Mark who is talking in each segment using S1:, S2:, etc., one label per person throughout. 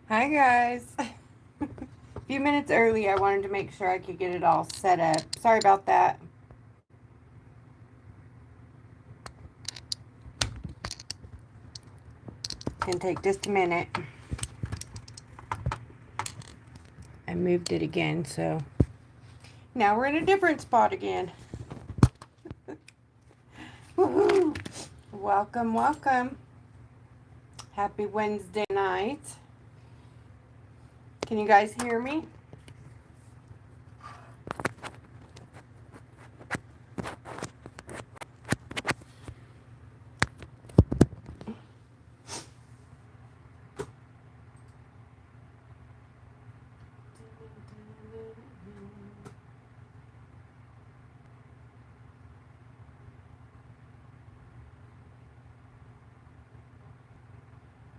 S1: Hi guys. A few minutes early, I wanted to make sure I could get it all set up. Sorry about that. Can take just a minute. I moved it again, so now we're in a different spot again. Woohoo! Welcome, welcome. Happy Wednesday night. Can you guys hear me?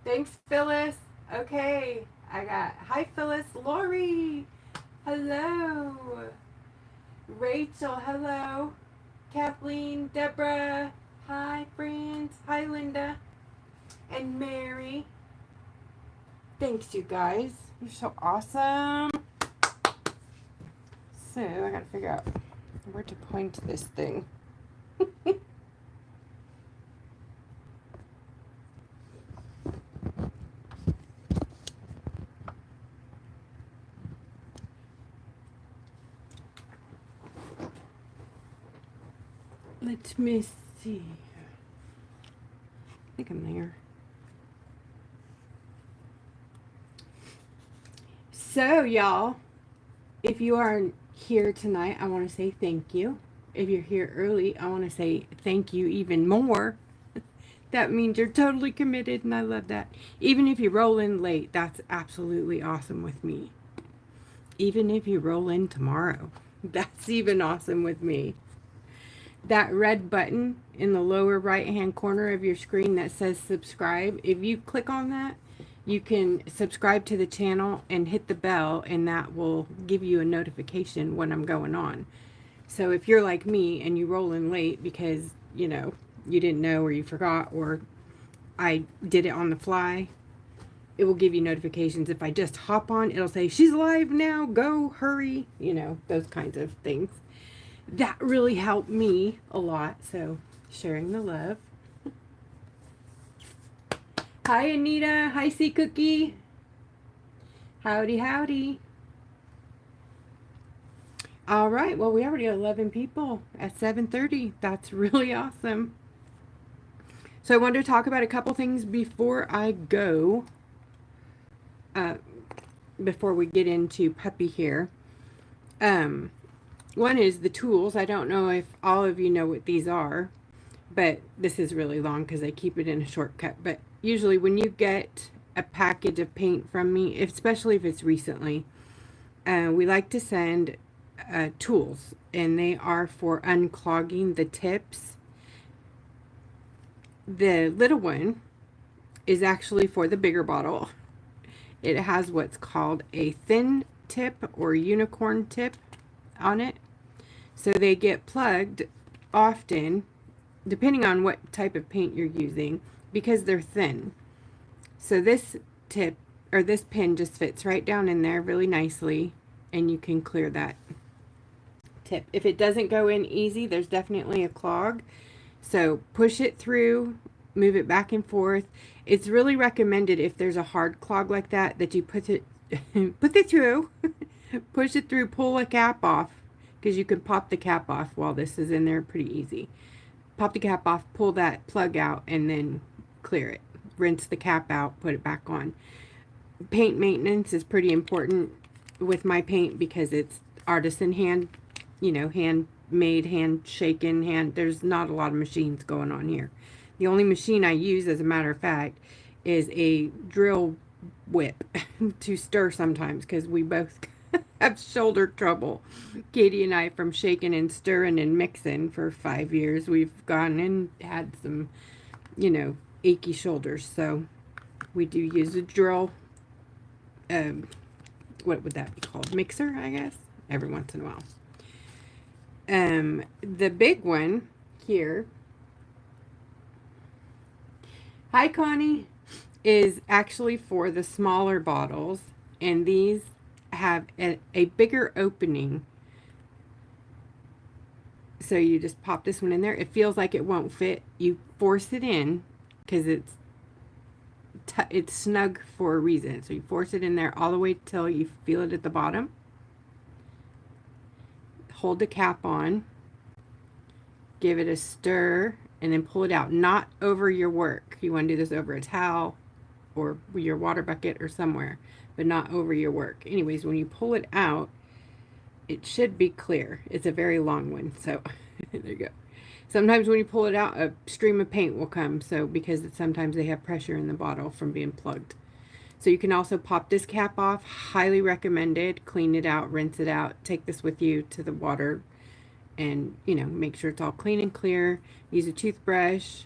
S1: Thanks, Phyllis. Okay, I got hi, Phyllis, Lori. Hello, Rachel. Hello, Kathleen, Deborah. Hi, friends. Hi, Linda and Mary. Thanks, you guys. You're so awesome. So I gotta figure out where to point this thing. Let me see. I think I'm there. So, y'all, if you are here tonight, I want to say thank you. If you're here early, I want to say thank you even more. That means you're totally committed, and I love that. Even if you roll in late, that's absolutely awesome with me. Even if you roll in tomorrow, that's even awesome with me. That red button in the lower right hand corner of your screen that says subscribe, if you click on that, you can subscribe to the channel and hit the bell, and that will give you a notification when I'm going on. So if you're like me and you roll in late because, you didn't know or you forgot or I did it on the fly, it will give you notifications. If I just hop on, it'll say, she's live now, go, hurry, those kinds of things. That really helped me a lot, so sharing the love. Hi, Anita. Hi, Sea Cookie. Howdy, howdy. All right, well, we already got 11 people at 7:30. That's really awesome. So I wanted to talk about a couple things before I go, before we get into puppy here. One is the tools. I don't know if all of you know what these are, but this is really long because I keep it in a shortcut. But usually when you get a package of paint from me, especially if it's recently, we like to send tools, and they are for unclogging the tips. The little one is actually for the bigger bottle. It has what's called a thin tip or unicorn tip on it. So they get plugged often, depending on what type of paint you're using, because they're thin. So this tip or this pin just fits right down in there really nicely, and you can clear that tip. If it doesn't go in easy, there's definitely a clog. So push it through, move it back and forth. It's really recommended if there's a hard clog like that, that you put it through, push it through, pull a cap off, because you can pop the cap off while this is in there pretty easy. Pop the cap off, pull that plug out, and then clear it. Rinse the cap out, put it back on. Paint maintenance is pretty important with my paint because it's artisan hand, handmade, hand shaken, there's not a lot of machines going on here. The only machine I use, as a matter of fact, is a drill whip to stir sometimes because we both have shoulder trouble. Katie and I, from shaking and stirring and mixing for 5 years, we've gone and had some, achy shoulders. So we do use a drill, what would that be called? Mixer, I guess, every once in a while. The big one here. Hi, Connie. is actually for the smaller bottles, and these have a bigger opening. So you just pop this one in there. It feels like it won't fit. You force it in because it's snug for a reason. So you force it in there all the way till you feel it at the bottom. Hold the cap on. Give it a stir and then pull it out. Not over your work. You want to do this over a towel or your water bucket or somewhere, but not over your work. Anyways, when you pull it out, it should be clear. It's a very long one, so there you go. Sometimes when you pull it out, a stream of paint will come, so because sometimes they have pressure in the bottle from being plugged. So you can also pop this cap off. Highly recommended. Clean it out, rinse it out. Take this with you to the water and, you know, make sure it's all clean and clear. Use a toothbrush.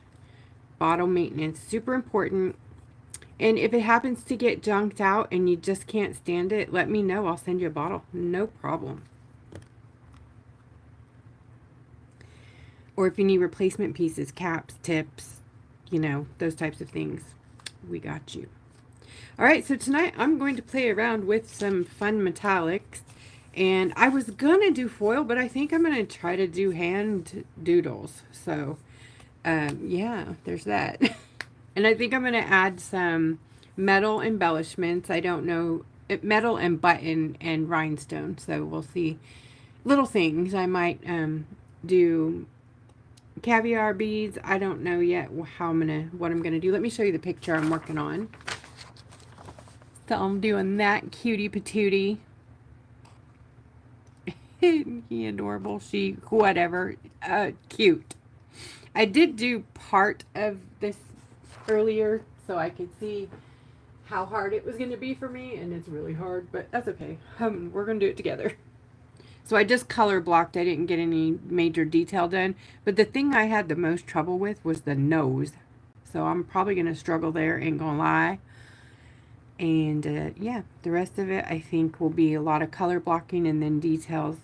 S1: Bottle maintenance, super important. And if it happens to get junked out and you just can't stand it, let me know. I'll send you a bottle. No problem. Or if you need replacement pieces, caps, tips, you know, those types of things, we got you. All right, so tonight I'm going to play around with some fun metallics. And I was going to do foil, but I think I'm going to try to do hand doodles. So, yeah, there's that. And I think I'm going to add some metal embellishments. I don't know, metal and button and rhinestone. So we'll see. Little things. I might do caviar beads. I don't know yet what I'm gonna do. Let me show you the picture I'm working on. So I'm doing that cutie patootie. He adorable. She whatever. Cute. I did do part of this earlier so I could see how hard it was going to be for me, and it's really hard, but that's okay. We're going to do it together. So I just color blocked. I didn't get any major detail done, but the thing I had the most trouble with was the nose. So I'm probably going to struggle there, ain't gonna lie. And yeah, the rest of it I think will be a lot of color blocking and then details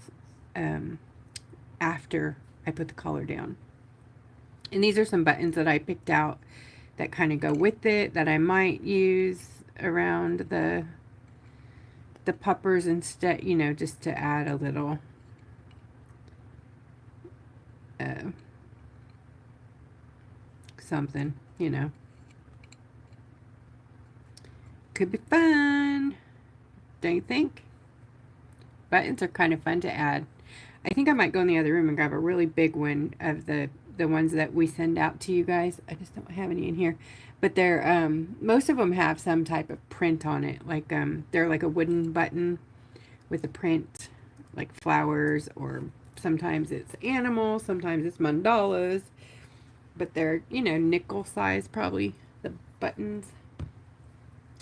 S1: after I put the color down. And these are some buttons that I picked out that kind of go with it that I might use around the puppers instead, you know, just to add a little something, you know. Could be fun, don't you think? Buttons are kind of fun to add. I think I might go in the other room and grab a really big one of the ones that we send out to you guys. I just don't have any in here. But they're, most of them have some type of print on it. Like, they're like a wooden button with a print, like flowers, or sometimes it's animals, sometimes it's mandalas. But they're, you know, nickel size probably, the buttons.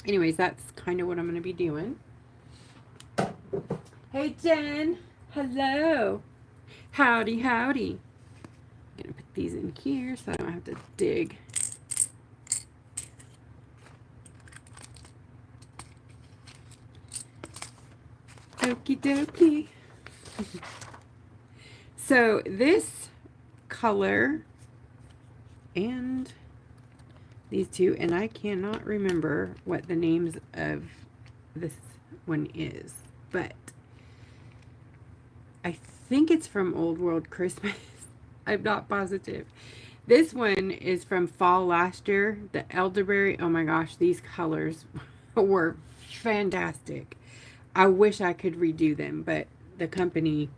S1: Anyways, that's kind of what I'm going to be doing. Hey, Jen. Hello. Howdy, howdy. I'm going to put these in here so I don't have to dig. Okie dokie. So this color and these two, and I cannot remember what the names of this one is, but I think it's from Old World Christmas. I'm not positive. This one is from fall last year, the elderberry. Oh my gosh, these colors were fantastic. I wish I could redo them, but the company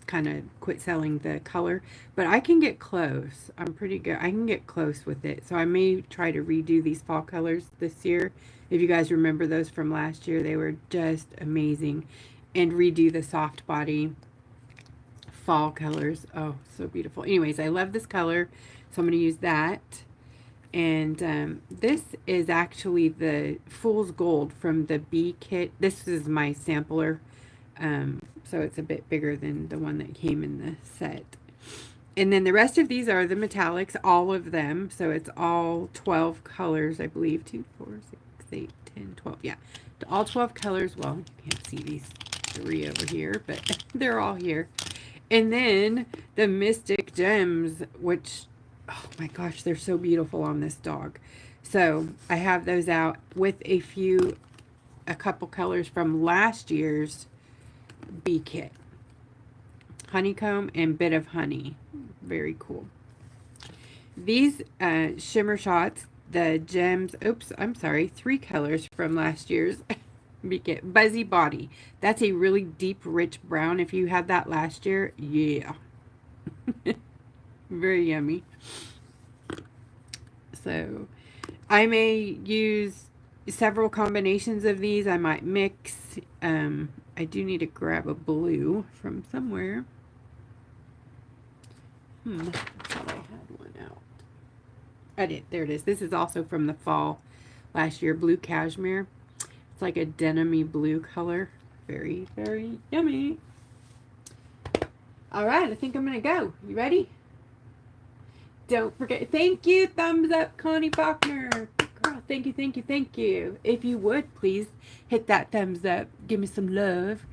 S1: kind of quit selling the color. But I can get close. I'm pretty good. I can get close with it. So I may try to redo these fall colors this year. If you guys remember those from last year, they were just amazing. And redo the soft body fall colors. Oh, so beautiful. Anyways, I love this color, so I'm going to use that. And this is actually the Fool's Gold from the Bee Kit. This is my sampler, so it's a bit bigger than the one that came in the set. And then the rest of these are the metallics, all of them. So it's all 12 colors, I believe. 2, 4, 6, 8, 10, 12. Yeah, all 12 colors. Well, you can't see these 3 over here, but they're all here. And then the Mystic Gems, which Oh my gosh, they're so beautiful on this dog. So I have those out with a couple colors from last year's bee kit. Honeycomb and bit of honey. Very cool. These shimmer shots, the gems, oops, I'm sorry, 3 colors from last year's bee kit. Buzzy Body. That's a really deep, rich brown. If you had that last year, yeah. Very yummy. So I may use several combinations of these. I might mix. I do need to grab a blue from somewhere. I thought I had one out. I did. There it is. This is also from the fall last year. Blue cashmere. It's like a denim-y blue color. Very, very yummy. All right. I think I'm going to go. You ready? Don't forget. Thank you. Thumbs up, Connie Faulkner. Girl, thank you, thank you, thank you. If you would, please hit that thumbs up. Give me some love.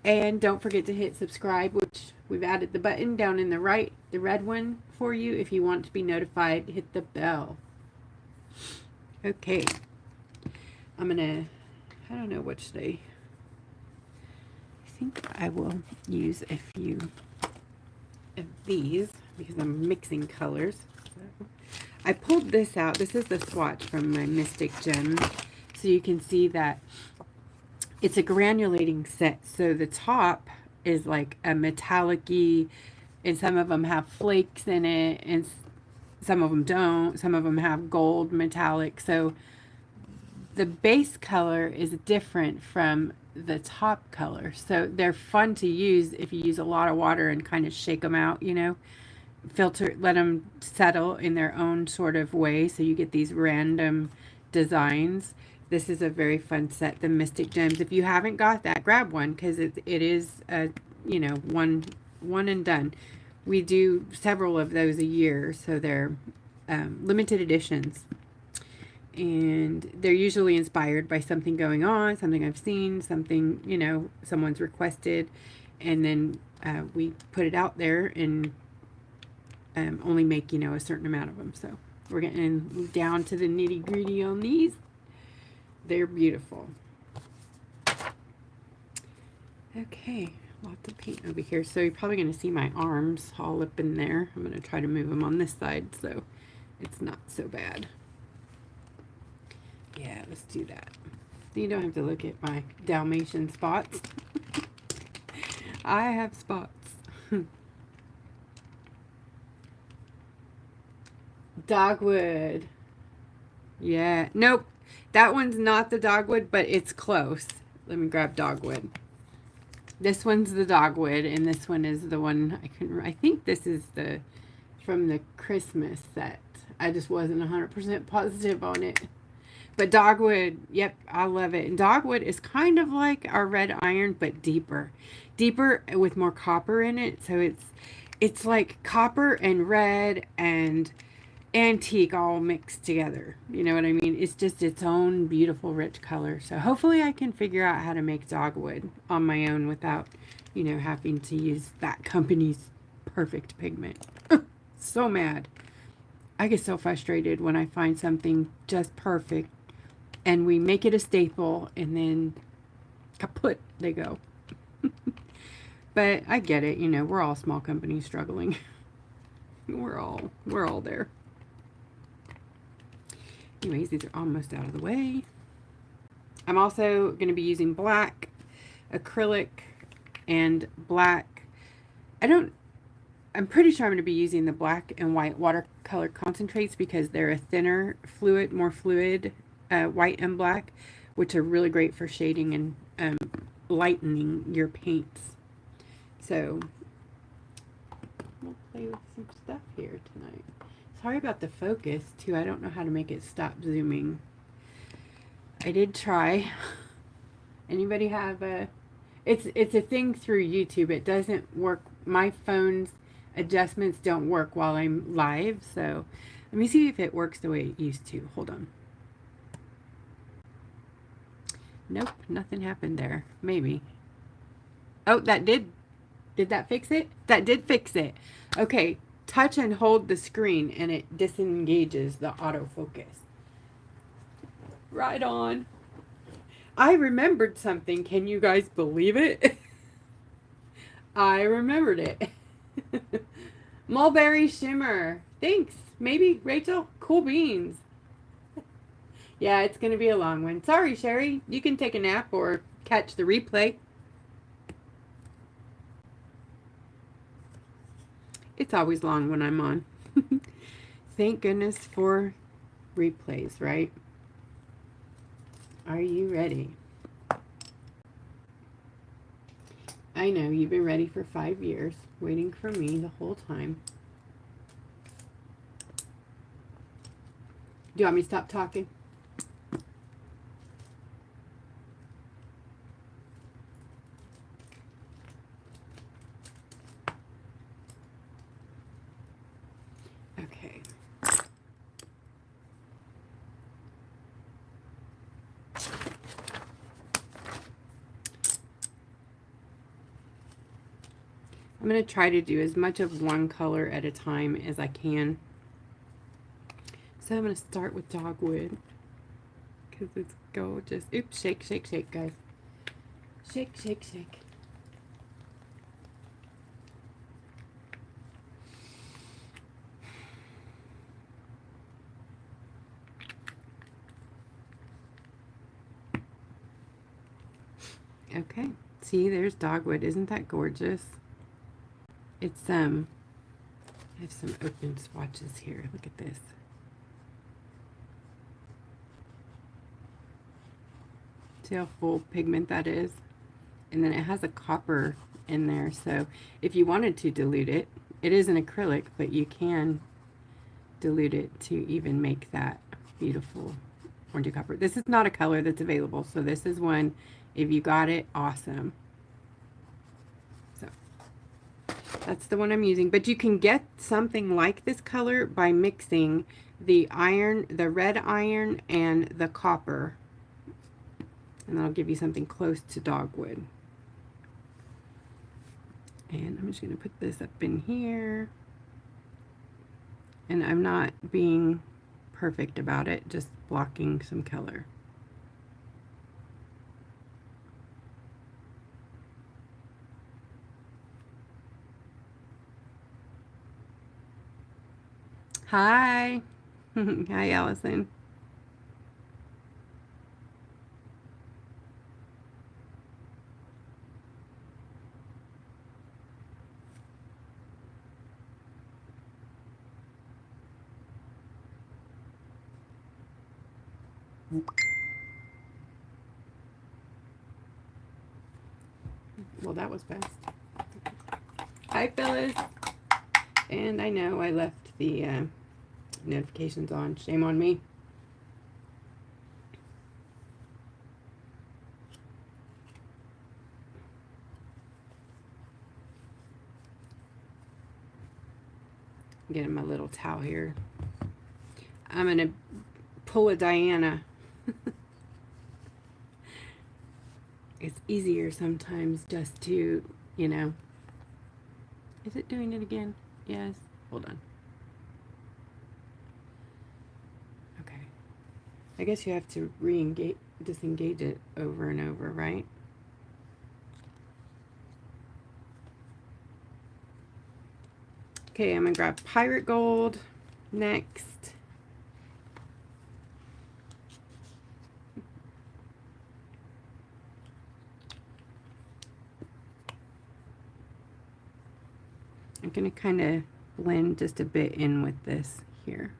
S1: And don't forget to hit subscribe, which we've added the button down in the right, the red one for you. If you want to be notified, hit the bell. Okay. I'm going to, I don't know which day. I think I will use a few of these because I'm mixing colors. So I pulled this out. This is the swatch from my Mystic Gems. So you can see that it's a granulating set. So the top is like a metallic-y, and some of them have flakes in it, and some of them don't. Some of them have gold metallic. So the base color is different from the top color. So they're fun to use if you use a lot of water and kind of shake them out, you know. Filter, let them settle in their own sort of way, so you get these random designs. This is a very fun set, the Mystic Gems. If you haven't got that, grab one, because it is a, you know, one and done. We do several of those a year, so they're limited editions, and they're usually inspired by something going on, something I've seen, something, you know, someone's requested, and then we put it out there and only make, you know, a certain amount of them. So we're getting down to the nitty gritty on these. They're beautiful. Okay, lots of paint over here. So you're probably going to see my arms all up in there. I'm going to try to move them on this side so it's not so bad. Yeah, let's do that. You don't have to look at my Dalmatian spots. I have spots. Dogwood. Yeah. Nope. That one's not the dogwood, but it's close. Let me grab dogwood. This one's the dogwood, and this one is the one I think this is the from the Christmas set. I just wasn't 100% positive on it. But dogwood, yep, I love it. And dogwood is kind of like our red iron, but deeper. Deeper with more copper in it. So it's like copper and red and antique all mixed together. You know what I mean? It's just its own beautiful rich color. So hopefully I can figure out how to make dogwood on my own without, you know, having to use that company's perfect pigment. So mad. I get so frustrated when I find something just perfect and we make it a staple and then kaput they go. But I get it, you know, we're all small companies struggling. We're all there. Anyways, these are almost out of the way. I'm also going to be using black, acrylic, and black. I'm pretty sure I'm going to be using the black and white watercolor concentrates because they're a thinner fluid, more fluid, white and black, which are really great for shading and lightening your paints. So we'll play with some stuff here tonight. Sorry about the focus, too. I don't know how to make it stop zooming. I did try. Anybody have a... It's a thing through YouTube. It doesn't work. My phone's adjustments don't work while I'm live. So let me see if it works the way it used to. Hold on. Nope, nothing happened there. Maybe. Oh, that did. Did that fix it? That did fix it. Okay. touch and hold the screen and it disengages the autofocus. Right on. I remembered something. Can you guys believe it? I remembered it. Mulberry shimmer. Thanks. Maybe, Rachel? Cool beans. Yeah, it's going to be a long one. Sorry, Sherry. You can take a nap or catch the replay. It's always long when I'm on. Thank goodness for replays, right? Are you ready? I know, you've been ready for 5 years, waiting for me the whole time. Do you want me to stop talking? Okay. I'm going to try to do as much of one color at a time as I can. So I'm going to start with dogwood because it's gorgeous. Oops, shake, shake, shake, guys. Shake, shake, shake. Okay, see, there's dogwood. Isn't that gorgeous? It's, I have some open swatches here. Look at this. See how full pigment that is? And then it has a copper in there, so if you wanted to dilute it, it is an acrylic, but you can dilute it to even make that beautiful orangey copper. This is not a color that's available, so this is one, if you got it, awesome. So that's the one I'm using, but you can get something like this color by mixing the iron, the red iron, and the copper, and that'll give you something close to dogwood. And I'm just going to put this up in here. And I'm not being perfect about it, just blocking some color. Hi. Hi, Allison. Well, that was fast. Hi, Phyllis. And I know I left the notifications on. Shame on me. I'm getting my little towel here. I'm going to pull a Diana. It's easier sometimes just to, you know. Is it doing it again? Yes. Hold on. Okay. I guess you have to disengage it over and over, right? Okay, I'm going to grab Pirate Gold next. I'm going to kind of blend just a bit in with this here.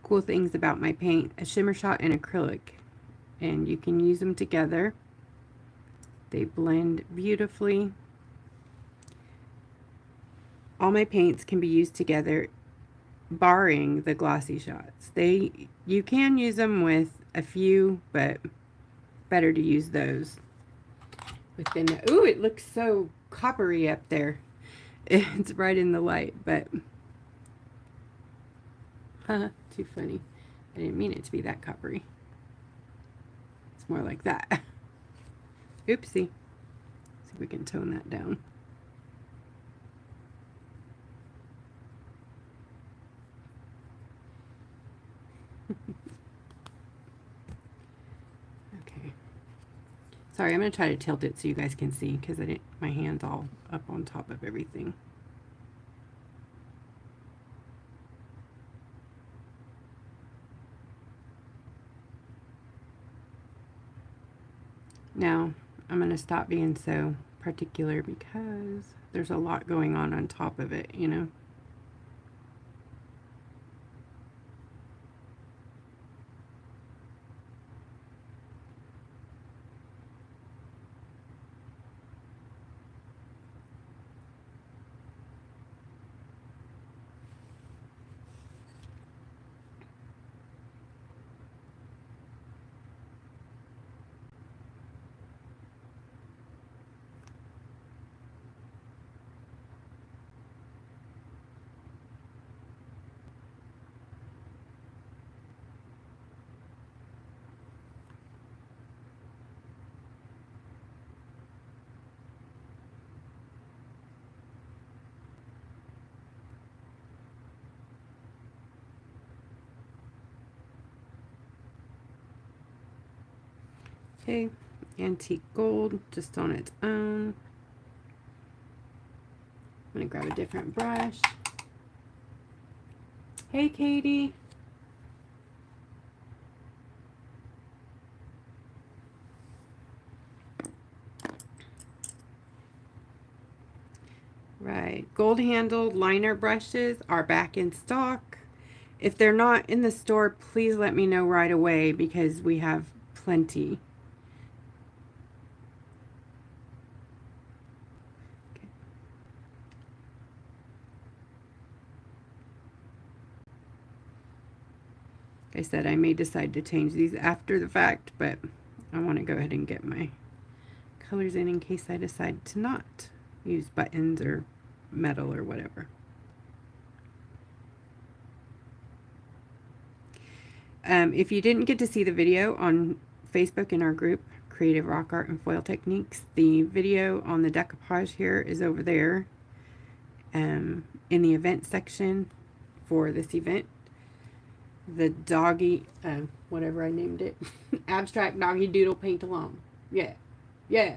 S1: Cool things about my paint, a shimmer shot and acrylic, and you can use them together. They blend beautifully. All my paints can be used together, barring the glossy shots. You can use them with a few, but better to use those within the, ooh, it looks so coppery up there. It's right in the light, but too funny. I didn't mean it to be that coppery. It's more like that. Oopsie. See if we can tone that down. Okay. Sorry, I'm going to try to tilt it so you guys can see because my hand's all up on top of everything. Now, I'm going to stop being so particular because there's a lot going on top of it, you know. Okay, antique gold just on its own. I'm going to grab a different brush. Hey, Katie. Right, gold handled liner brushes are back in stock. If they're not in the store, please let me know right away because we have plenty. Okay. Like I said, I may decide to change these after the fact, but I want to go ahead and get my colors in case I decide to not use buttons or metal or whatever. If you didn't get to see the video on Facebook in our group, Creative Rock Art and Foil Techniques, the video on the decoupage here is over there in the event section for this event. The Doggy, whatever I named it, Abstract Doggy Doodle Paint Along. Yeah, yeah.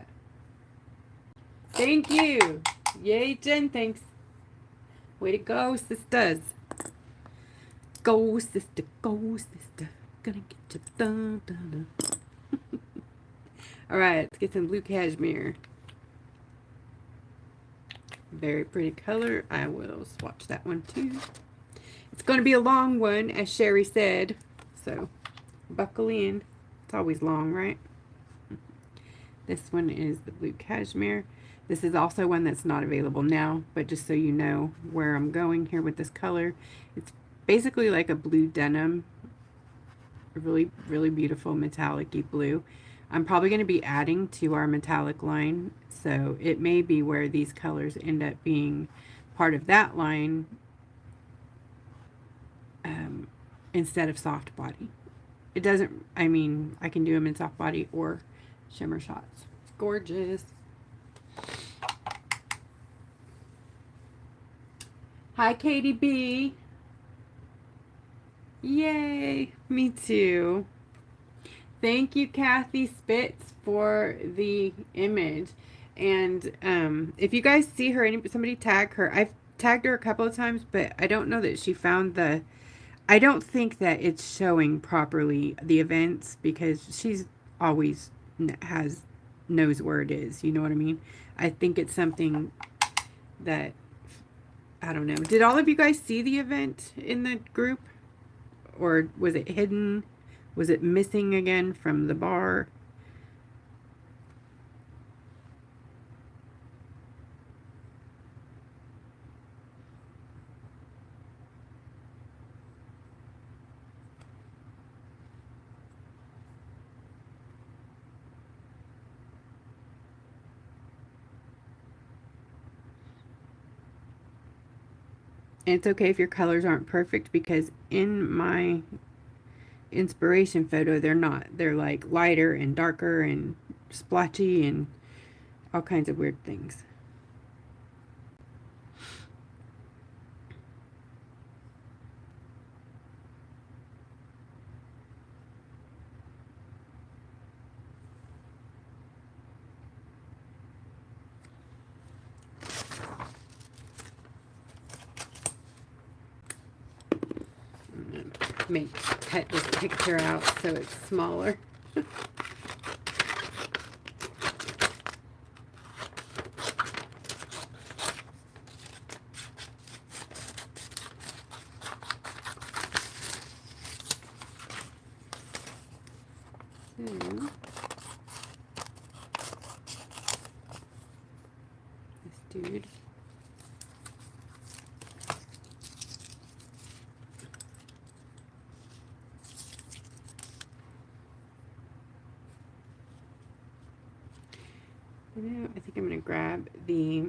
S1: Thank you. Yay, Jen, thanks. Way to go, sisters. Go, sister, go, sister. Gonna get you done, done, done. Alright, let's get some blue cashmere. Very pretty color. I will swatch that one too. It's going to be a long one, as Sherry said. So, buckle in. It's always long, right? This one is the blue cashmere. This is also one that's not available now, but just so you know where I'm going here with this color. It's basically like a blue denim. A really, really beautiful metallic-y blue. I'm probably going to be adding to our metallic line, so it may be where these colors end up being part of that line instead of soft body. It doesn't, I mean, I can do them in soft body or shimmer shots. It's gorgeous. Hi, Katie B. Yay, me too. Thank you, Kathy Spitz, for the image. And if you guys see her, somebody tag her. I've tagged her a couple of times, but I don't know that she found the... I don't think that it's showing properly the events because she's always knows where it is. You know what I mean? I think it's something that... I don't know. Did all of you guys see the event in the group? Or was it hidden? Was it missing again from the bar? And it's okay if your colors aren't perfect, because in my inspiration photo, they're not. They're like lighter and darker and splotchy and all kinds of weird things. Cut this picture out so it's smaller. So, this dude. Now I think I'm going to grab the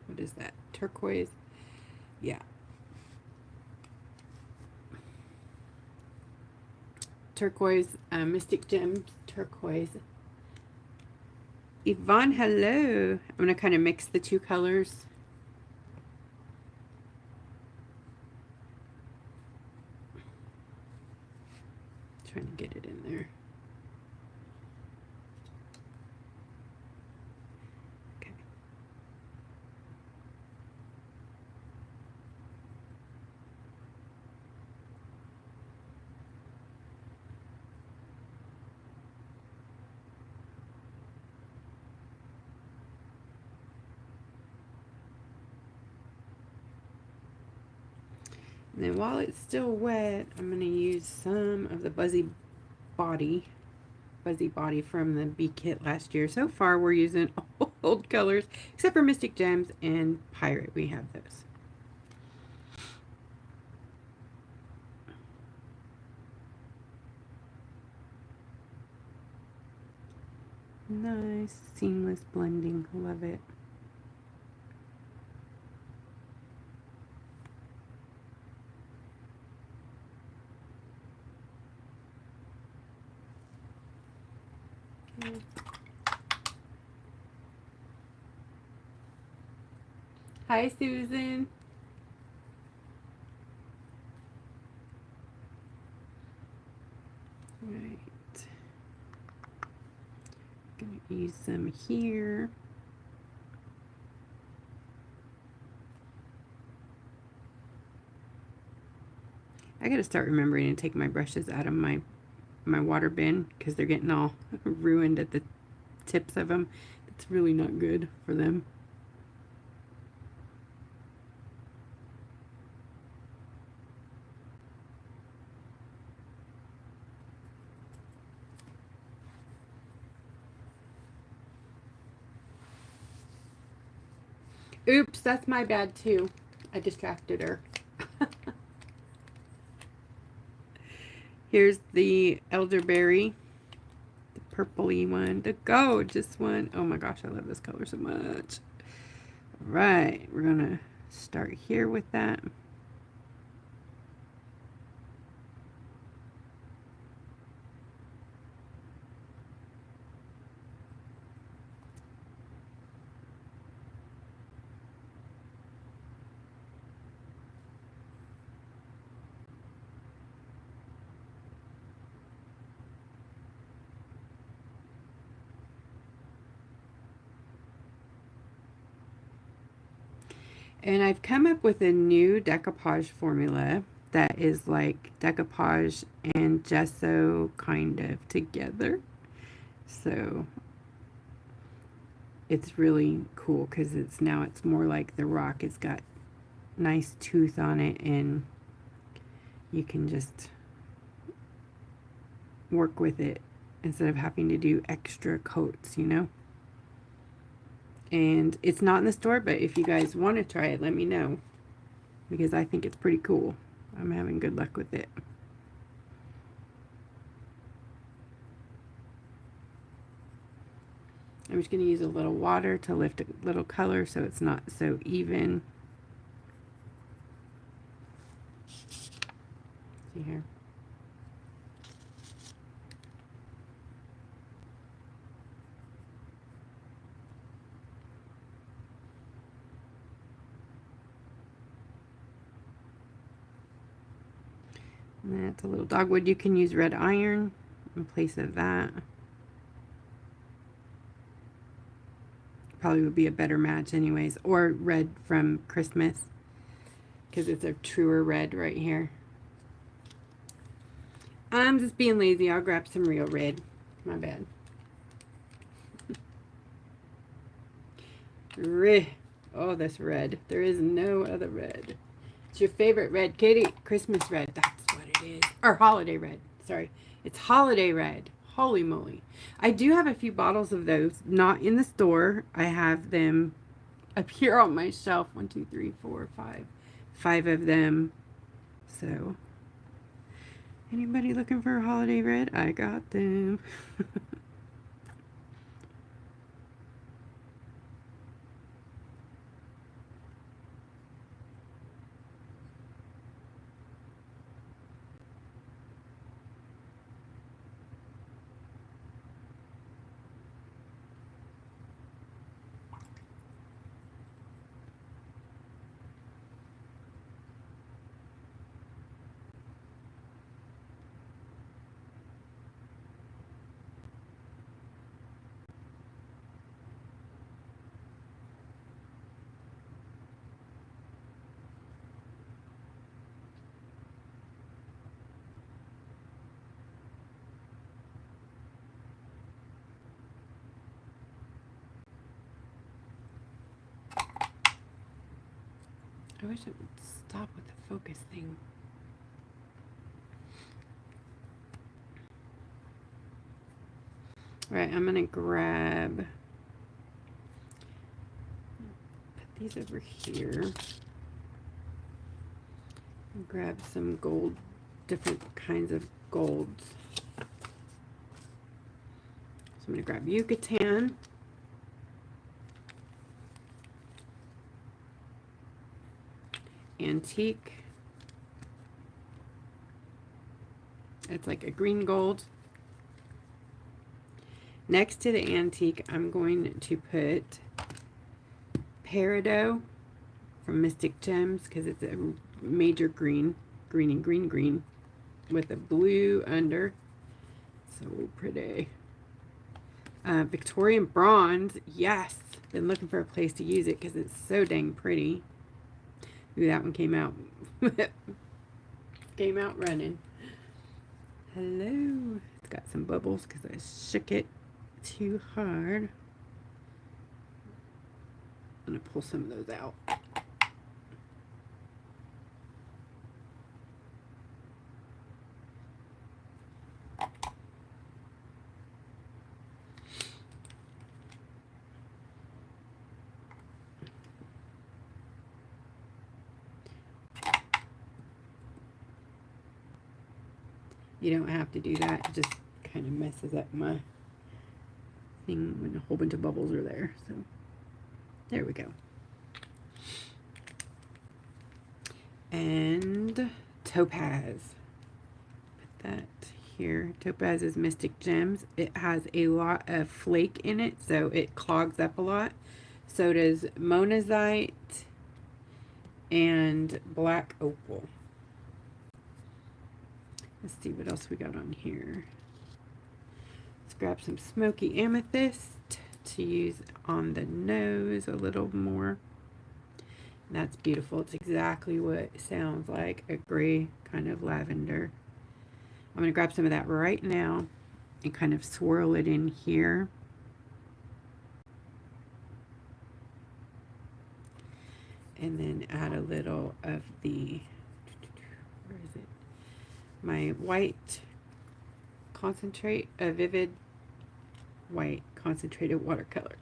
S1: what is that? Turquoise? Yeah. Turquoise, Mystic Gems turquoise. Yvonne, hello. I'm going to kind of mix the two colors. Trying to get it in there. Okay. And then while it's still wet, I'm going to use some of the Fuzzy Body from the Bee Kit last year. So far, we're using old colors, except for Mystic Gems and Pirate. We have those. Nice, seamless blending. Love it. Hi, Susan. Right. Gonna use some here. I gotta start remembering to take my brushes out of my water bin, because they're getting all ruined at the tips of them. It's really not good for them. Oops, that's my bad too. I distracted her. Here's the elderberry, the purpley one, the gorgeous one. Oh my gosh, I love this color so much. All right, we're gonna start here with that. And I've come up with a new decoupage formula that is like decoupage and gesso kind of together. So it's really cool, because it's more like the rock. It's got nice tooth on it, and you can just work with it instead of having to do extra coats, you know. And it's not in the store, but if you guys want to try it, let me know, because I think it's pretty cool. I'm having good luck with it. I'm just going to use a little water to lift a little color so it's not so even. See here. And that's a little dogwood. You can use red iron in place of that. Probably would be a better match anyways. Or red from Christmas, because it's a truer red right here. I'm just being lazy. I'll grab some real red. My bad. Oh, this red. There is no other red. It's your favorite red, Katie. Christmas red. That's what it is. Or holiday red. Sorry. It's holiday red. Holy moly. I do have a few bottles of those. Not in the store. I have them up here on my shelf. 1, 2, 3, 4, 5. 5 of them. So, anybody looking for a holiday red? I got them. I wish it would stop with the focus thing. Right, I'm gonna grab, put these over here. Grab some gold, different kinds of golds. So I'm gonna grab Yucatan. Antique. It's like a green gold. Next to the antique, I'm going to put Peridot from Mystic Gems, because it's a major green, green, with a blue under. So pretty. Victorian bronze, yes. Been looking for a place to use it because it's so dang pretty. Ooh, that one came out. Came out running. Hello. It's got some bubbles because I shook it too hard. I'm going to pull some of those out. You don't have to do that. It just kind of messes up my thing when a whole bunch of bubbles are there. So there we go. And topaz. Put that here. Topaz is Mystic Gems. It has a lot of flake in it, so it clogs up a lot. So does monazite and black opal. Let's see what else we got on here. Let's grab some smoky amethyst to use on the nose a little more. And that's beautiful. It's exactly what it sounds like, a gray kind of lavender. I'm going to grab some of that right now and kind of swirl it in here. And then add a little of the, where is it? My white concentrate, a vivid white concentrated watercolor.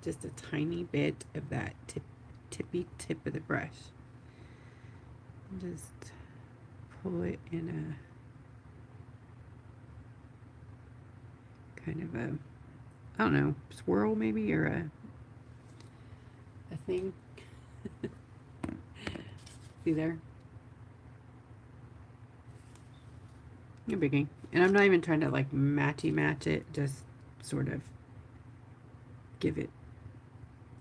S1: Just a tiny bit of that tippy tip of the brush. Just pull it in a kind of a I don't know, swirl maybe, or a thing. See there? No biggie. And I'm not even trying to like matchy match it, just sort of give it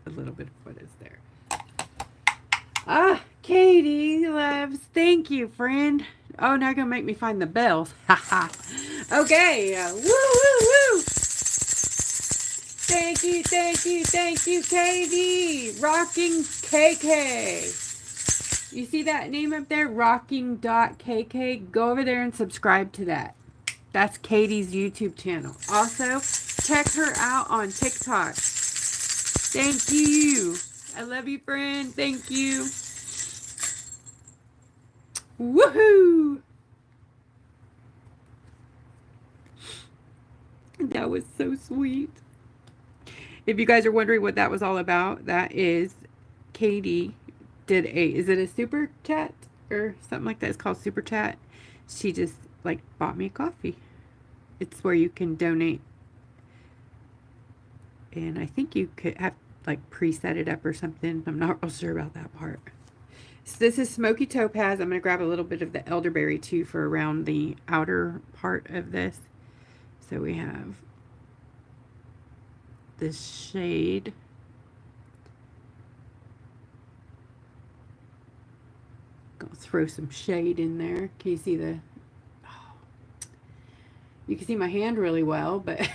S1: a little bit of what is there. Ah, Katie loves. Thank you, friend. Oh, now you're gonna make me find the bells. Haha. Okay. Woo, woo, woo. Thank you, thank you, thank you, Katie. Rocking KK. You see that name up there? Rocking.kk. Go over there and subscribe to that. That's Katie's YouTube channel. Also, check her out on TikTok. Thank you. I love you, friend. Thank you. Woohoo! That was so sweet. If you guys are wondering what that was all about, that is Katie did is it a super chat or something like that? It's called super chat. She just like bought me a coffee. It's where you can donate. And I think you could have like preset it up or something. I'm not real sure about that part. So this is Smoky Topaz. I'm going to grab a little bit of the elderberry too for around the outer part of this. So we have this shade. Gonna throw some shade in there. Can you see the... Oh, you can see my hand really well, but...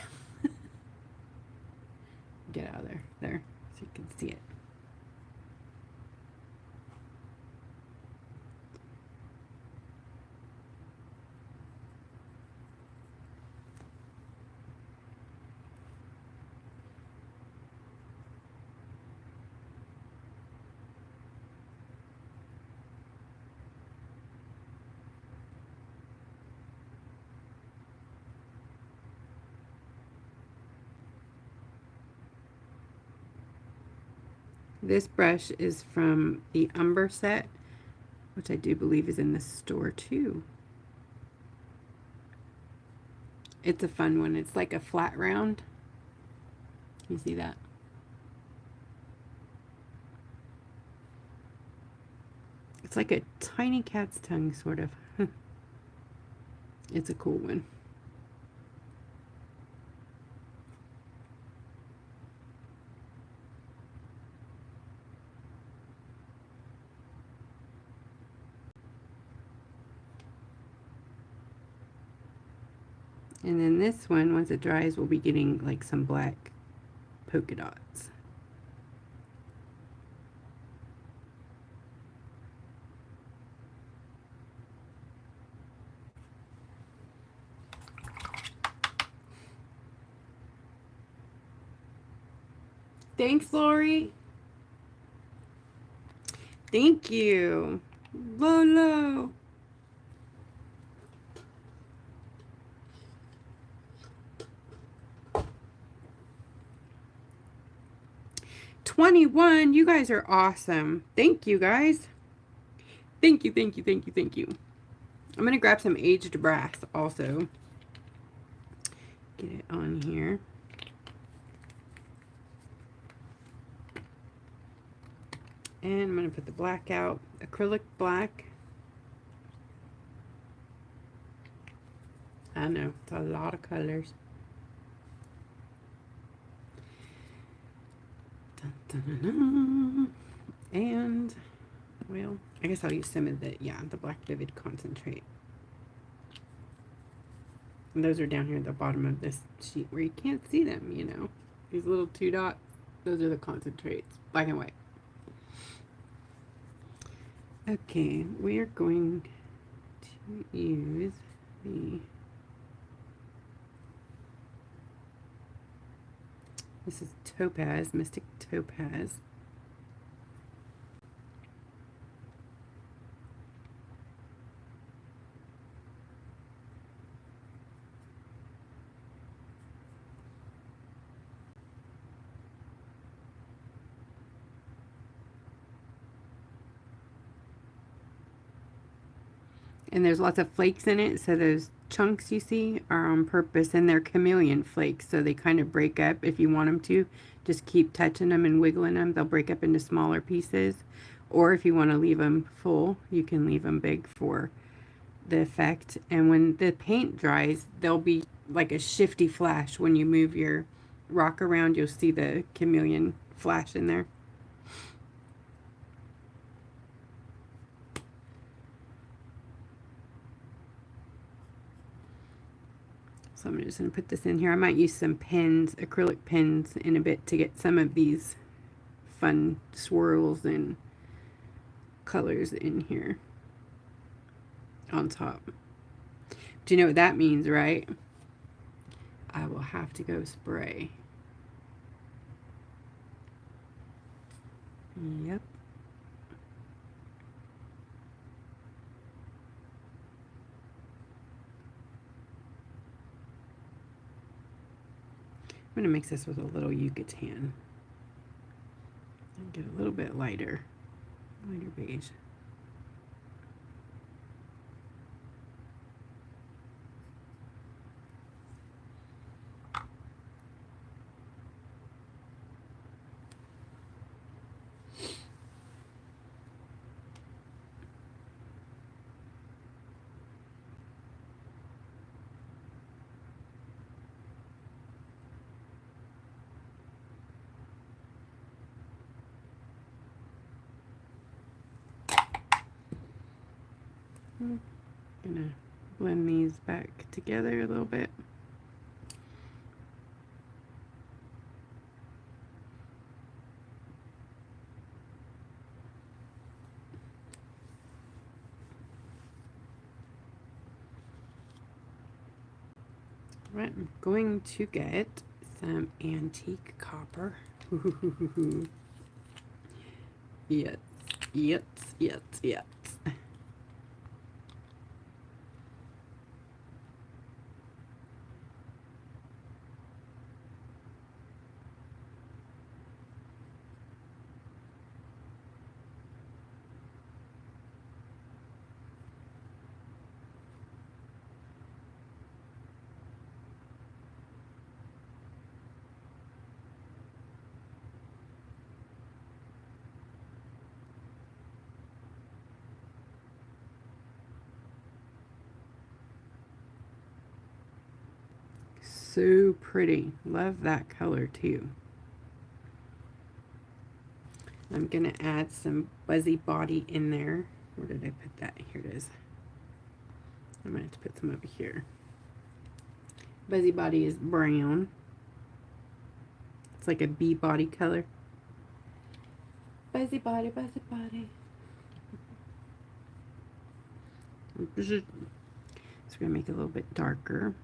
S1: Get out of there. There. So you can see it. This brush is from the Umber set, which I do believe is in the store too. It's a fun one. It's like a flat round. You see that? It's like a tiny cat's tongue, sort of. It's a cool one. And then this one, once it dries, we'll be getting like some black polka dots. Thanks, Lori. Thank you. Lolo. $21. You guys are awesome. Thank you, guys. Thank you, thank you, thank you, thank you. I'm going to grab some aged brass also. Get it on here. And I'm going to put the black out. Acrylic black. I know, it's a lot of colors. Dun, dun, dun, dun. And, well, I guess I'll use some of the, the Black Vivid Concentrate. And those are down here at the bottom of this sheet where you can't see them, you know. These little 2 dots, those are the concentrates, black and white. Okay, we are going to use the... This is Topaz, Mystic Topaz. And there's lots of flakes in it, so those chunks you see are on purpose, and they're chameleon flakes, so they kind of break up if you want them to. Just keep touching them and wiggling them. They'll break up into smaller pieces. Or if you want to leave them full, you can leave them big for the effect. And when the paint dries, they'll be like a shifty flash. When you move your rock around, you'll see the chameleon flash in there. So I'm just going to put this in here. I might use some pens, acrylic pens, in a bit to get some of these fun swirls and colors in here on top. Do you know what that means, right? I will have to go spray. Yep. I'm going to mix this with a little yucatan and get a little bit lighter beige. I'm gonna blend these back together a little bit. Right, I'm going to get some antique copper. Yes, yes, yes, yes. So pretty. Love that color too. I'm gonna add some Buzzy Body in there. Where did I put that? Here it is. I'm gonna have to put some over here. Buzzy Body is brown. It's like a bee body color. Buzzy Body, Buzzy Body. So we're gonna make it a little bit darker.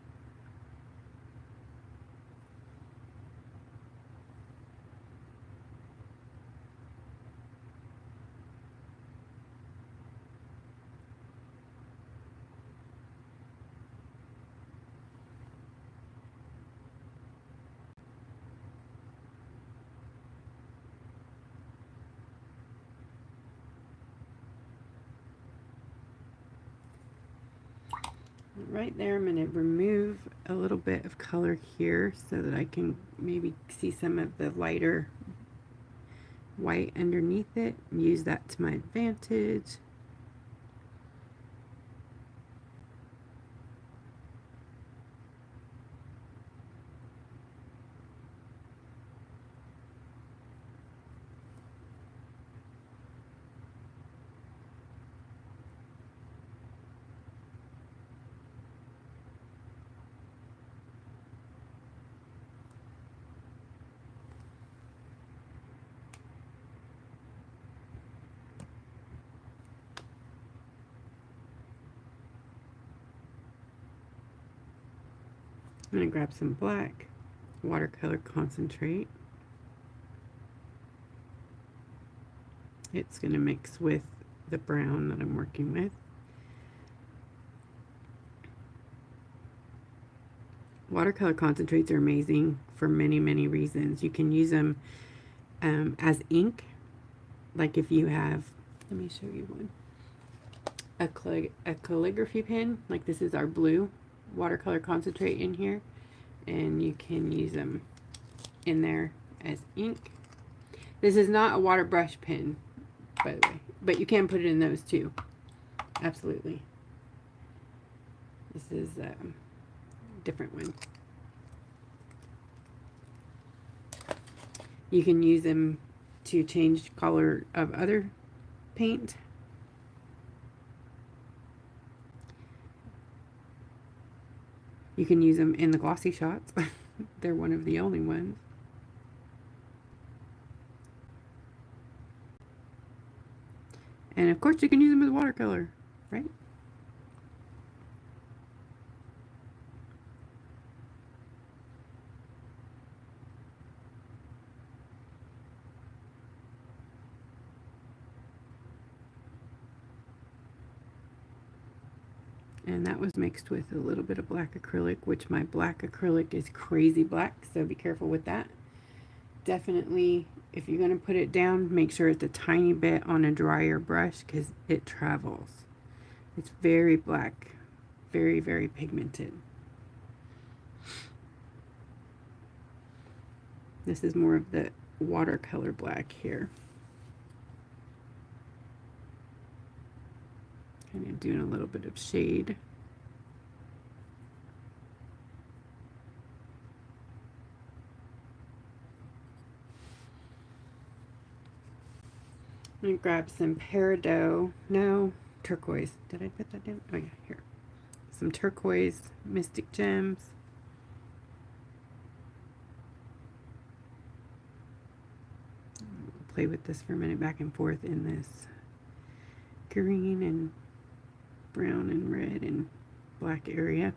S1: Right there, I'm going to remove a little bit of color here so that I can maybe see some of the lighter white underneath it and use that to my advantage. I'm going to grab some black watercolor concentrate. It's going to mix with the brown that I'm working with. Watercolor concentrates are amazing for many, many reasons. You can use them as ink. Like if you have, let me show you one. A calligraphy pen, like this is our blue. watercolor concentrate in here, and you can use them in there as ink. This is not a water brush pen, by the way, but you can put it in those too. Absolutely. This is a different one. You can use them to change color of other paint. You can use them in the glossy shots. They're one of the only ones. And of course you can use them as watercolor, right? And that was mixed with a little bit of black acrylic, which my black acrylic is crazy black, so be careful with that. Definitely, if you're going to put it down, make sure it's a tiny bit on a drier brush because it travels. It's very black, very, very pigmented. This is more of the watercolor black here. Kind of doing a little bit of shade. I'm going to grab some peridot. No, turquoise. Did I put that down? Oh yeah, here. Some turquoise mystic gems. Play with this for a minute, back and forth in this green and brown and red and black area.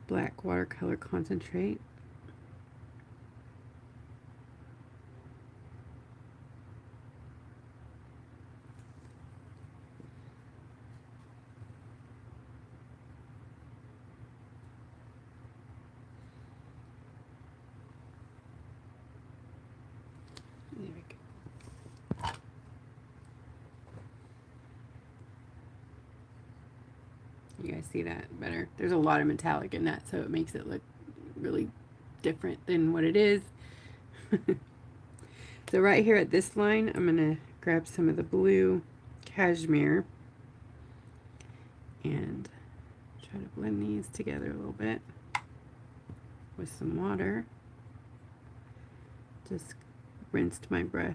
S1: Black watercolor concentrate. There we go. You guys see that better? There's a lot of metallic in that, so it makes it look really different than what it is. So right here at this line, I'm going to grab some of the blue cashmere and try to blend these together a little bit with some water. Just rinsed my brush.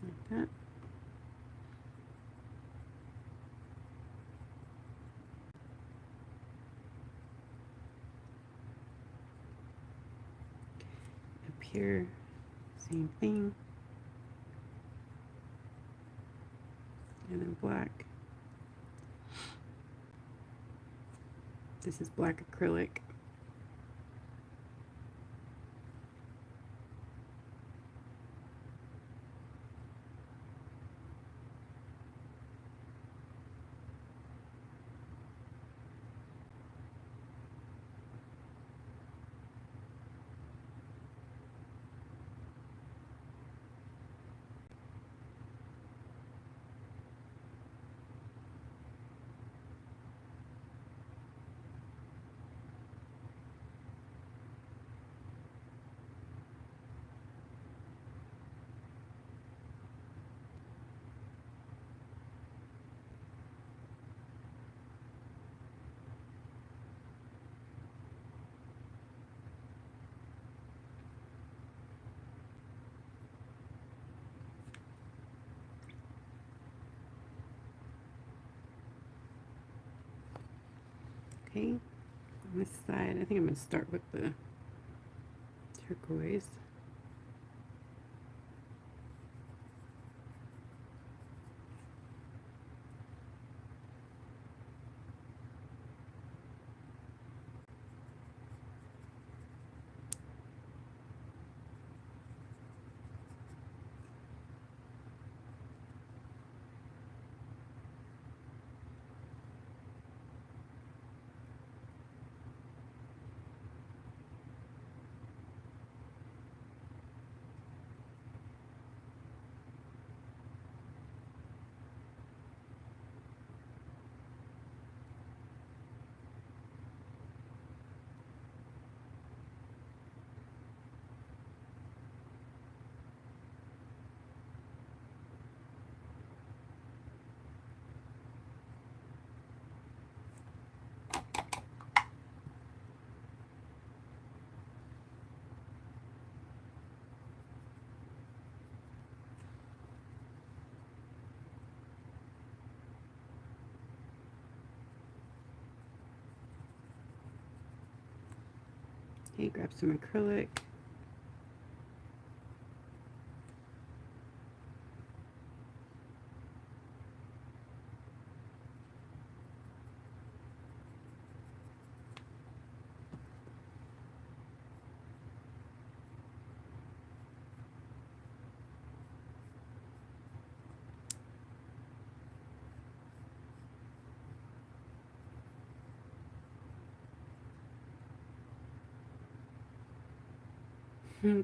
S1: Like that. Up here, same thing. And then black. This is black acrylic. Okay, on this side, I think I'm going to start with the turquoise. Okay, grab some acrylic.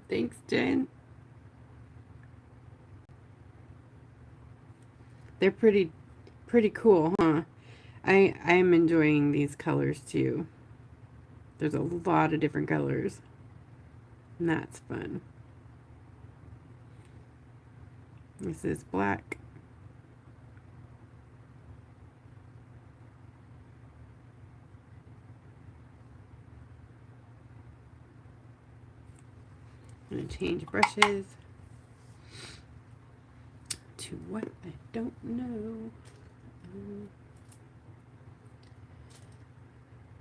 S1: Thanks, Jen. They're pretty cool, huh? I'm enjoying these colors too. There's a lot of different colors. And that's fun. This is black. I'm going to change brushes to what I don't know.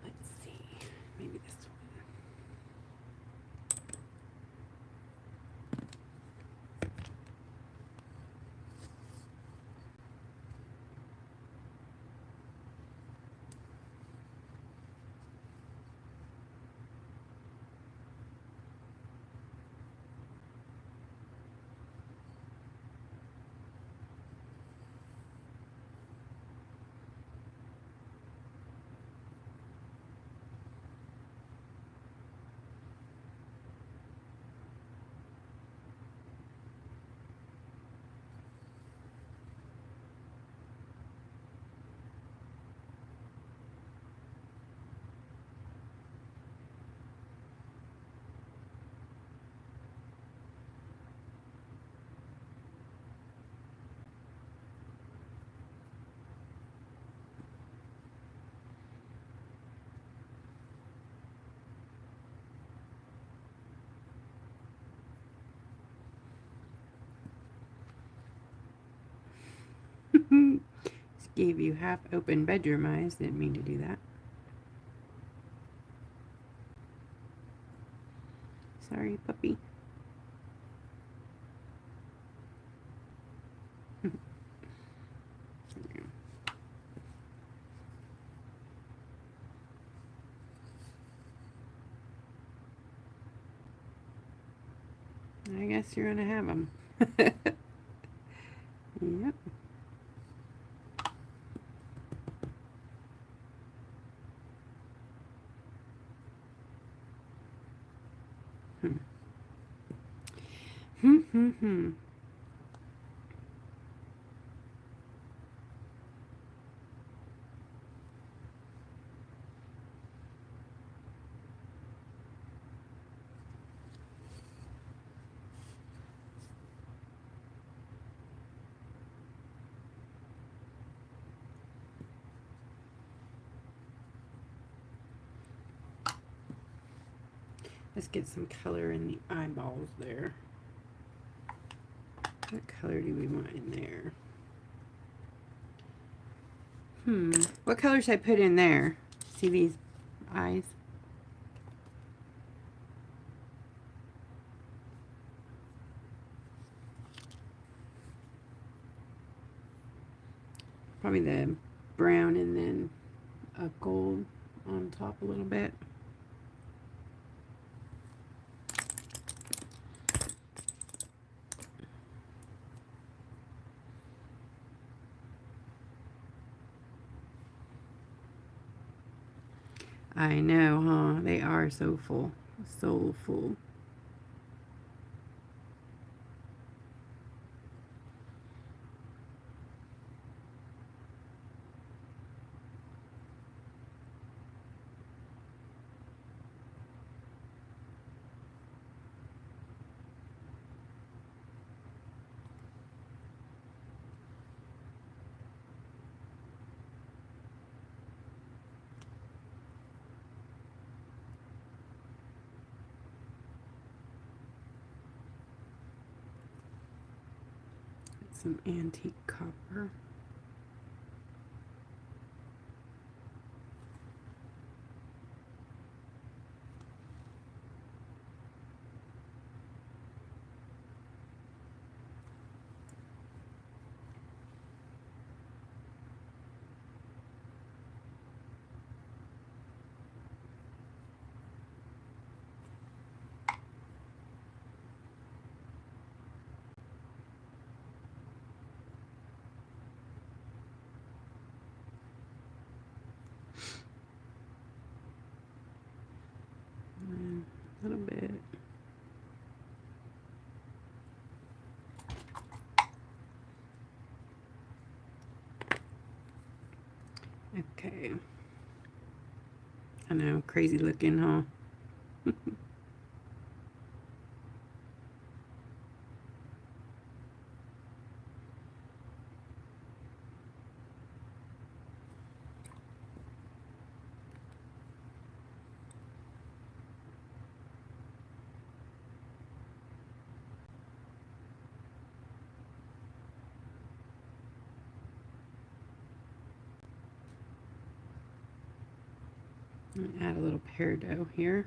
S1: Let's see. Maybe this one. Just gave you half open bedroom eyes. Didn't mean to do that. Sorry, puppy. I guess you're gonna have them. Yep. Let's get some color in the eyeballs there. What color do we want in there? What color should I put in there? See these eyes? Probably the brown and then a gold on top a little bit. I know, huh? They are so full. So full. Some antique copper. Okay. I know, crazy looking, huh? Add a little pear here.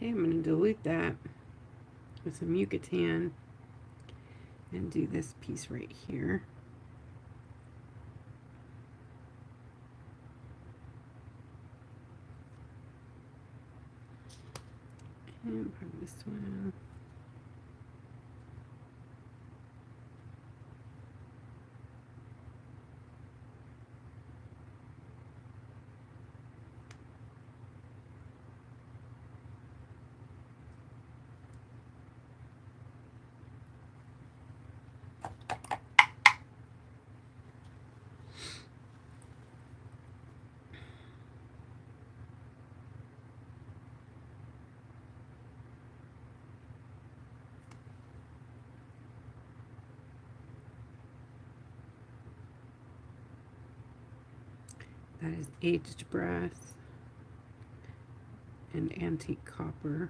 S1: Okay, I'm going to dilute that with some Yucatan and do this piece right here. And probably this one. That is aged brass and antique copper.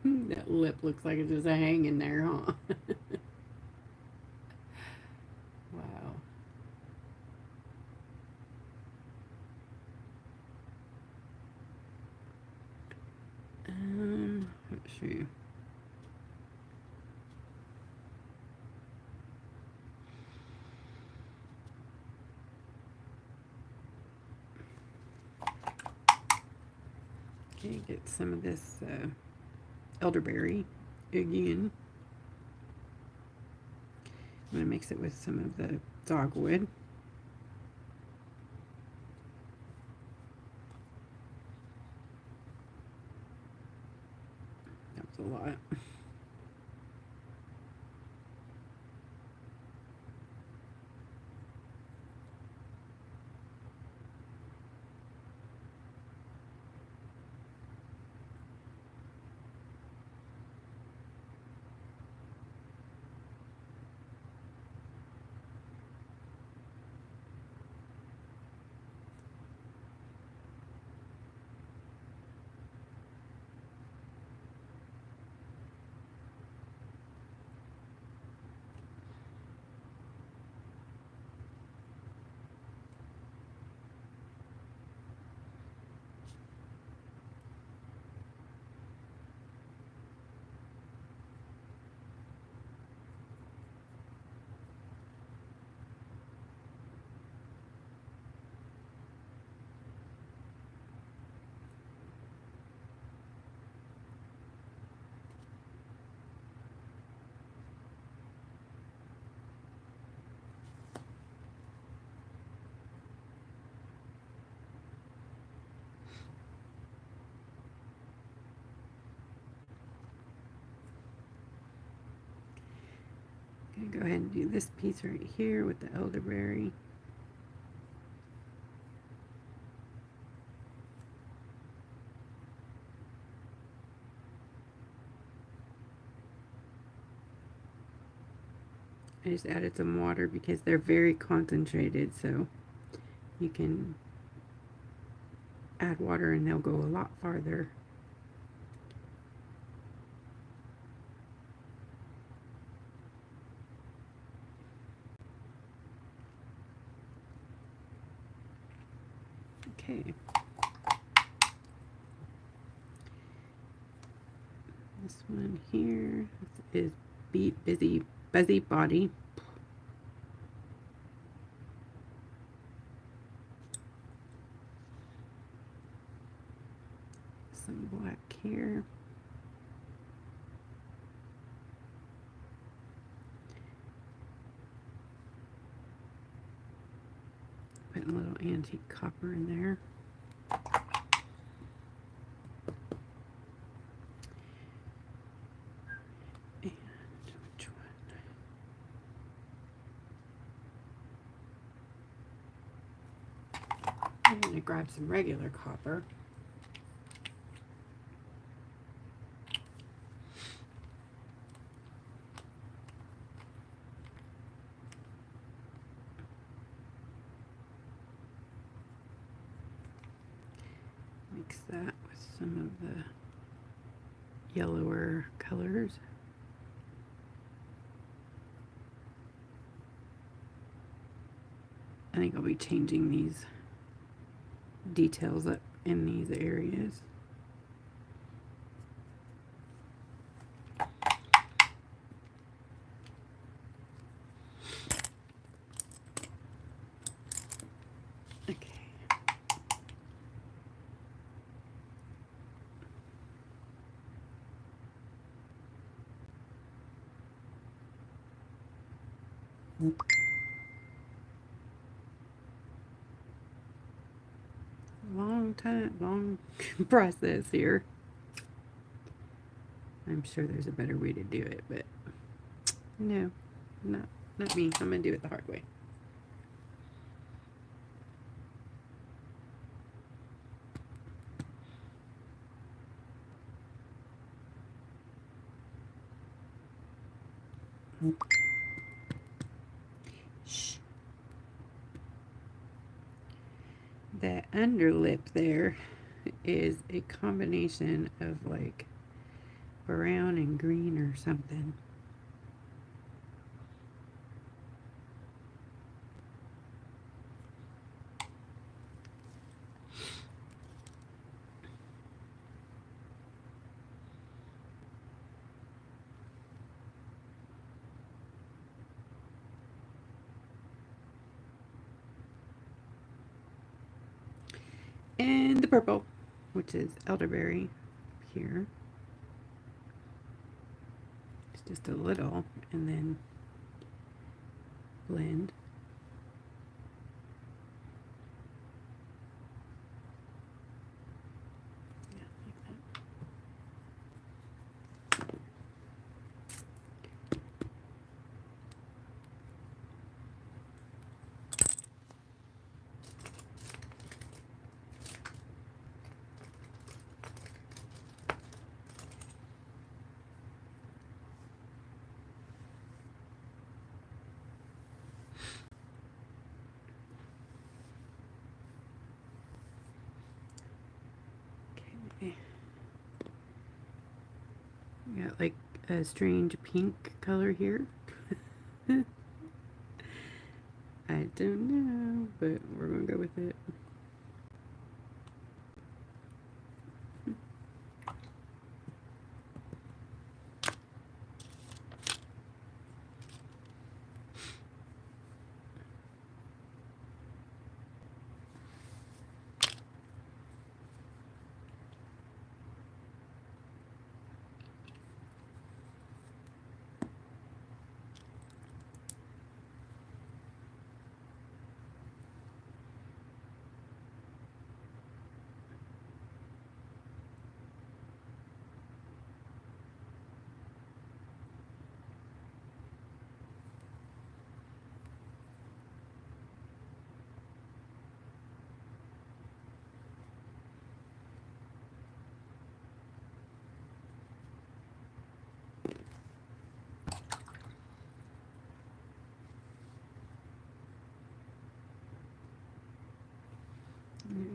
S1: That lip looks like it's just hanging there, huh? Wow. Let's see. Okay, get some of this elderberry again. I'm going to mix it with some of the dogwood. That was a lot. Okay, go ahead and do this piece right here with the elderberry. I just added some water because they're very concentrated, so you can add water and they'll go a lot farther. Okay. This one here is Busy Body. Some black here. Putting a little antique copper in there. And which one? I'm going to grab some regular copper. Mix that with some of the yellower colors. I think I'll be changing these details up in these areas. Okay. Long process here. I'm sure there's a better way to do it, but no, not me. I'm gonna do it the hard way. Shh. The underlip there is a combination of like brown and green or something. And the purple, which is elderberry here. It's just a little, and then blend. Yeah, like that. Okay. Got like a strange pink color here. I don't know, but we're gonna go with it.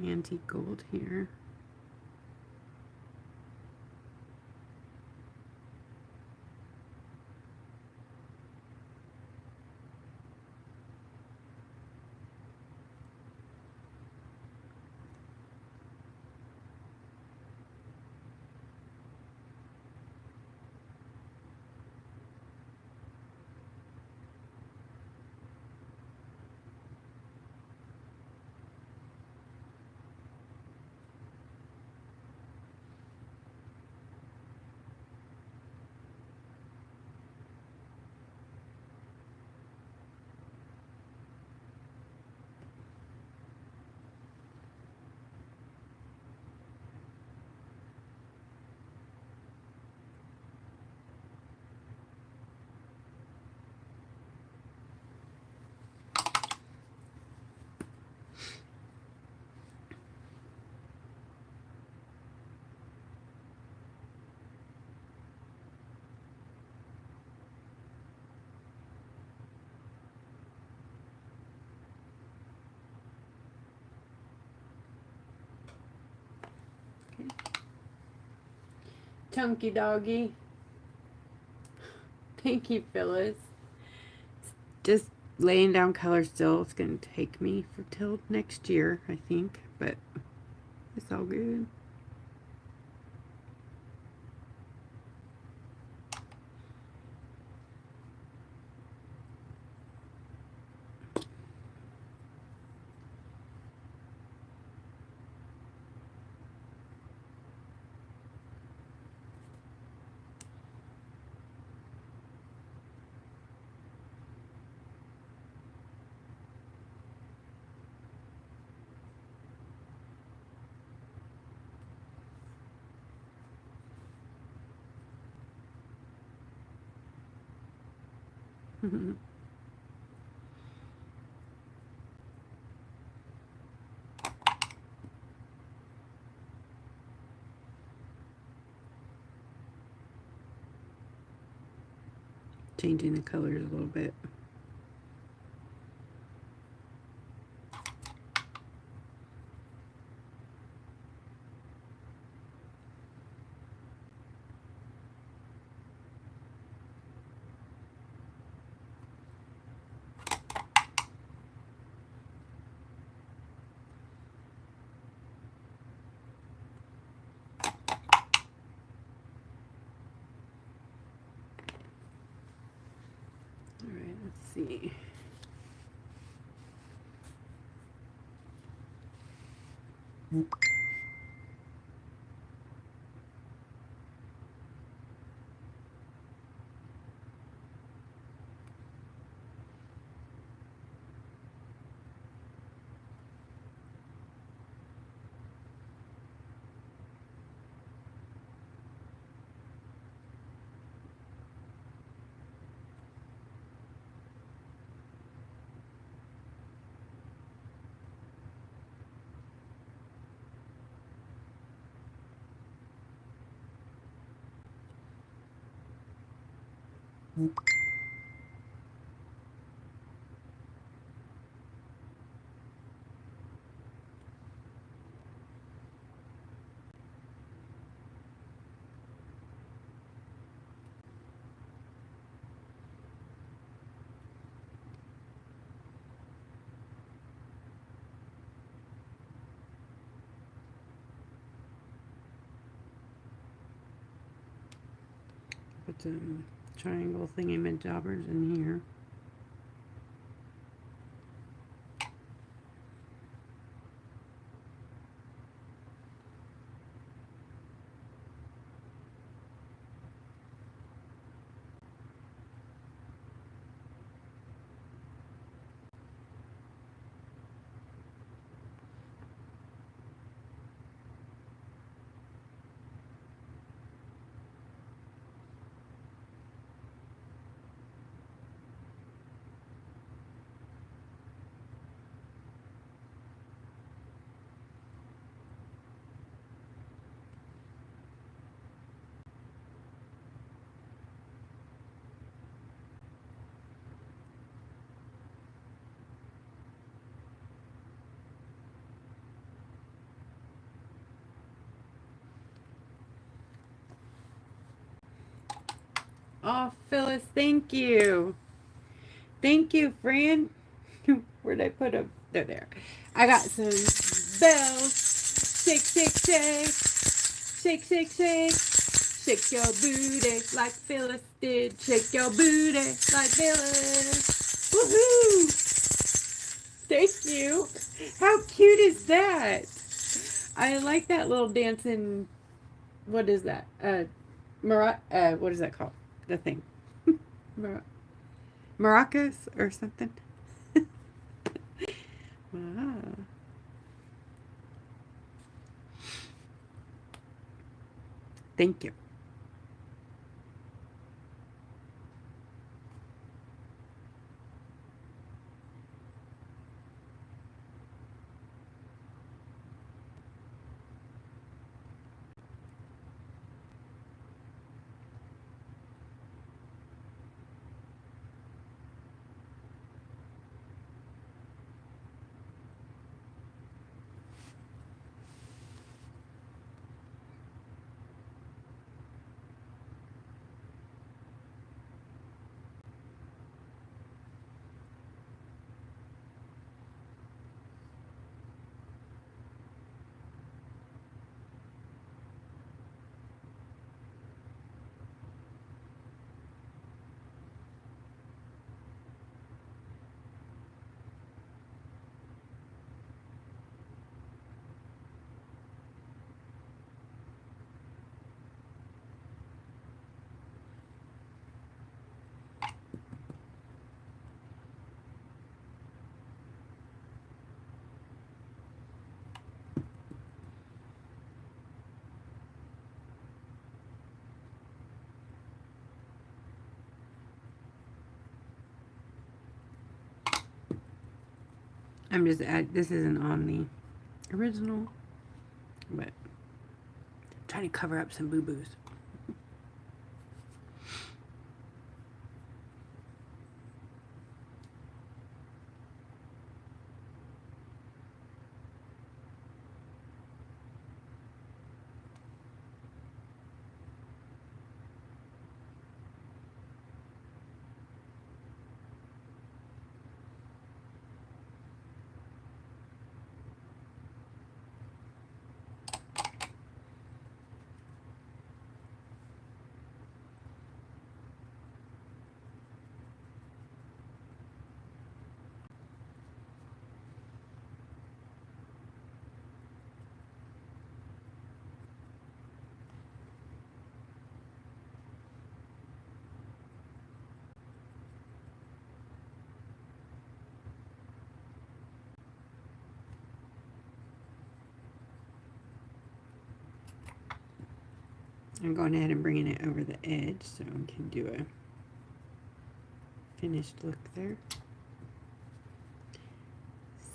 S1: Antique gold here. Chunky doggy. Thank you, Phyllis. Just laying down color still. It's going to take me till next year, I think, but it's all good. Changing the colors a little bit. Alright, let's see. Put some triangle thingy-majobbers in here. Oh, Phyllis, thank you. Thank you, friend. Where'd I put them? They're there. I got some bells. Shake, shake, shake. Shake, shake, shake. Shake your booty like Phyllis did. Shake your booty like Phyllis. Woohoo! Thank you. How cute is that? I like that little dancing. What is that? What is that called? The thing. Maracas or something. Wow. Thank you. I'm just this isn't on the original, but I'm trying to cover up some boo-boos. I'm going ahead and bringing it over the edge so I can do a finished look there.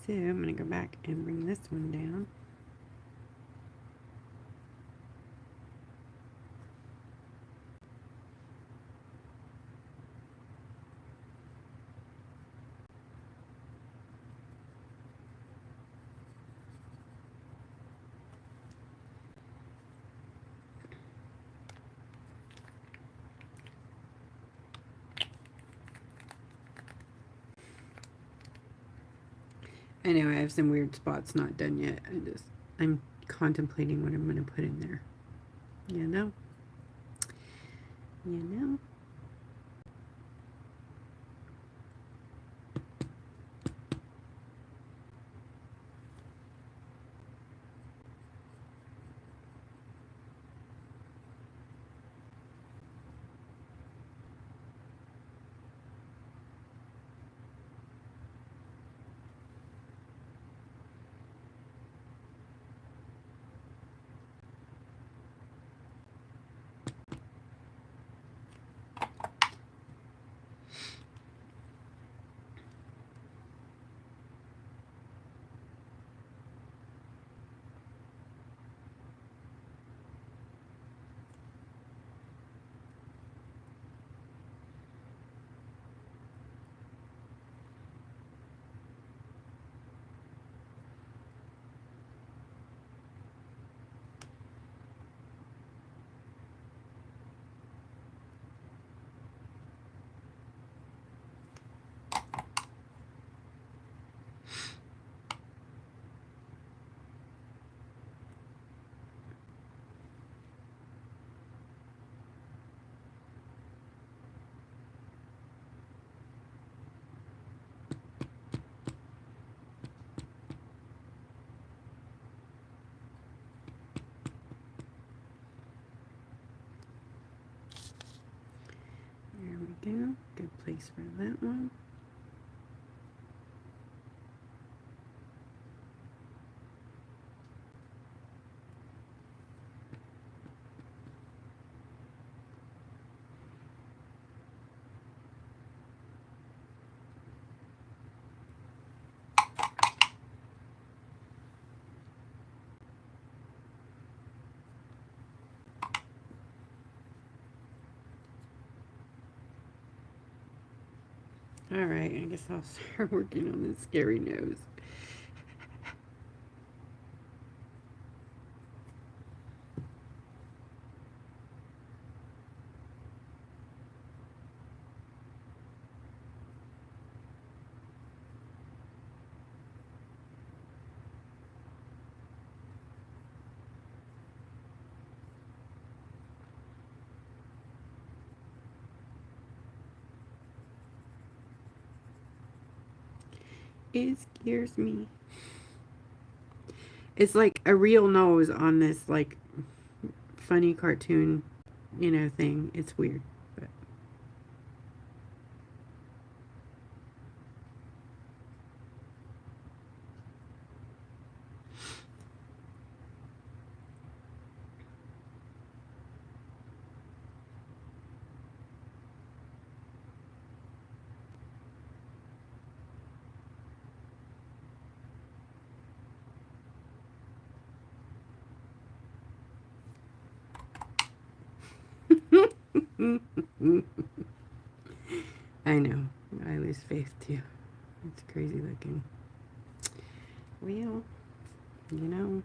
S1: So I'm going to go back and bring this one down. I know I have some weird spots not done yet. I'm contemplating what I'm going to put in there. You know? You know? There we go. Good place for that one. Alright, I guess I'll start working on this scary nose. It scares me. It's like a real nose on this, like, funny cartoon, thing. It's weird, but I know. I lose faith too. It's crazy looking. Well, you know.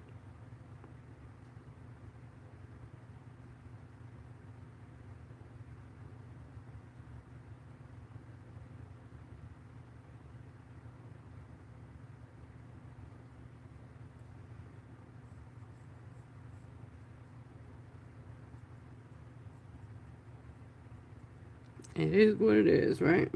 S1: It is what it is, right?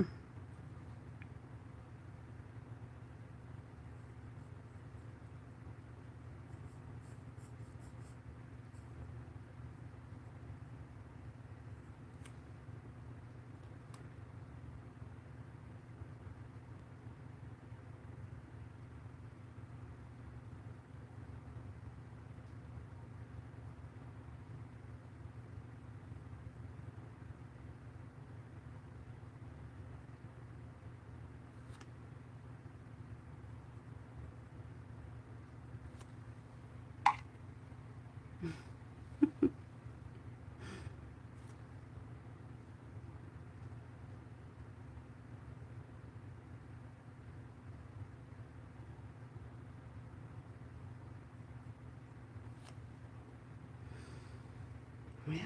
S1: Well,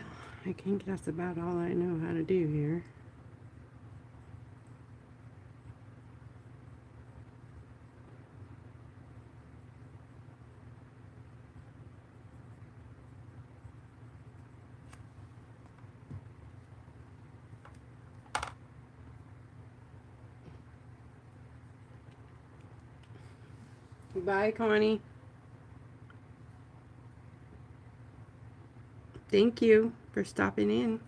S1: I think that's about all I know how to do here. Bye, Connie. Thank you for stopping in.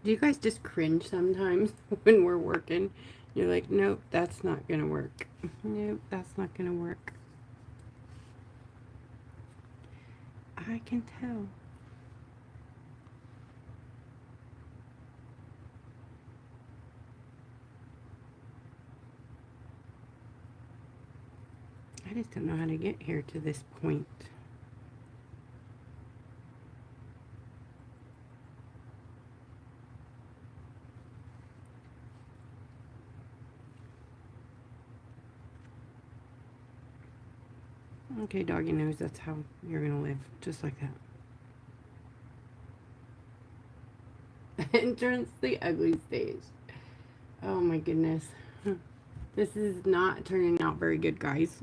S1: Do you guys just cringe sometimes when we're working? You're like, nope, that's not going to work. Nope, that's not going to work. I can tell. I just don't know how to get here to this point. Okay, Doggy knows that's how you're going to live, just like that. Entrance the ugly stage. Oh my goodness. This is not turning out very good, guys.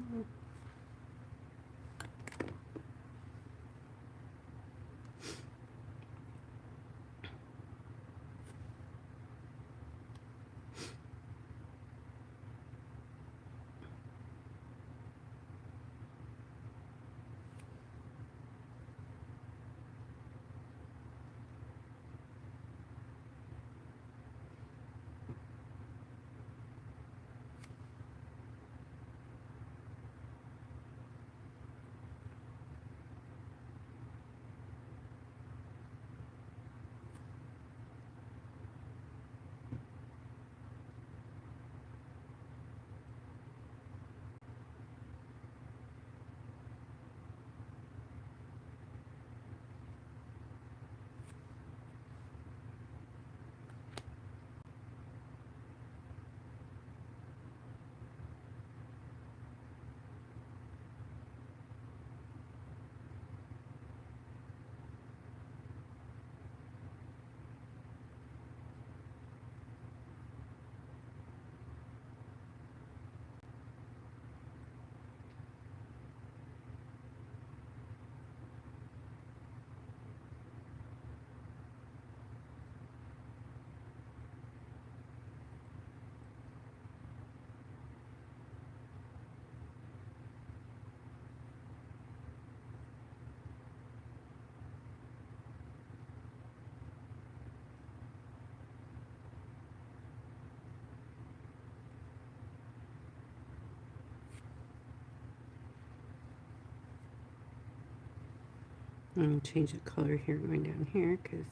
S1: I'm going to change the color here going down here because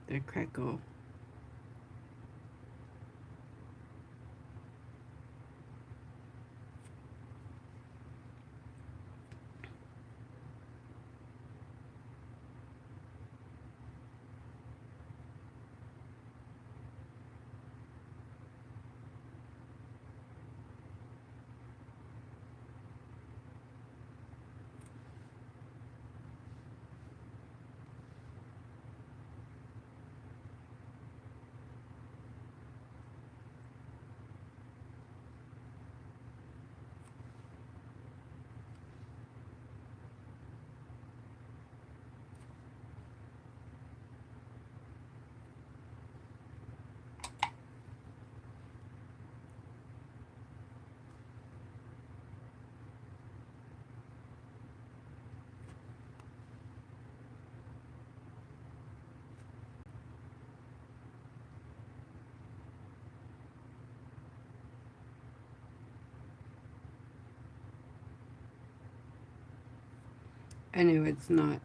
S1: the crackle. I know it's not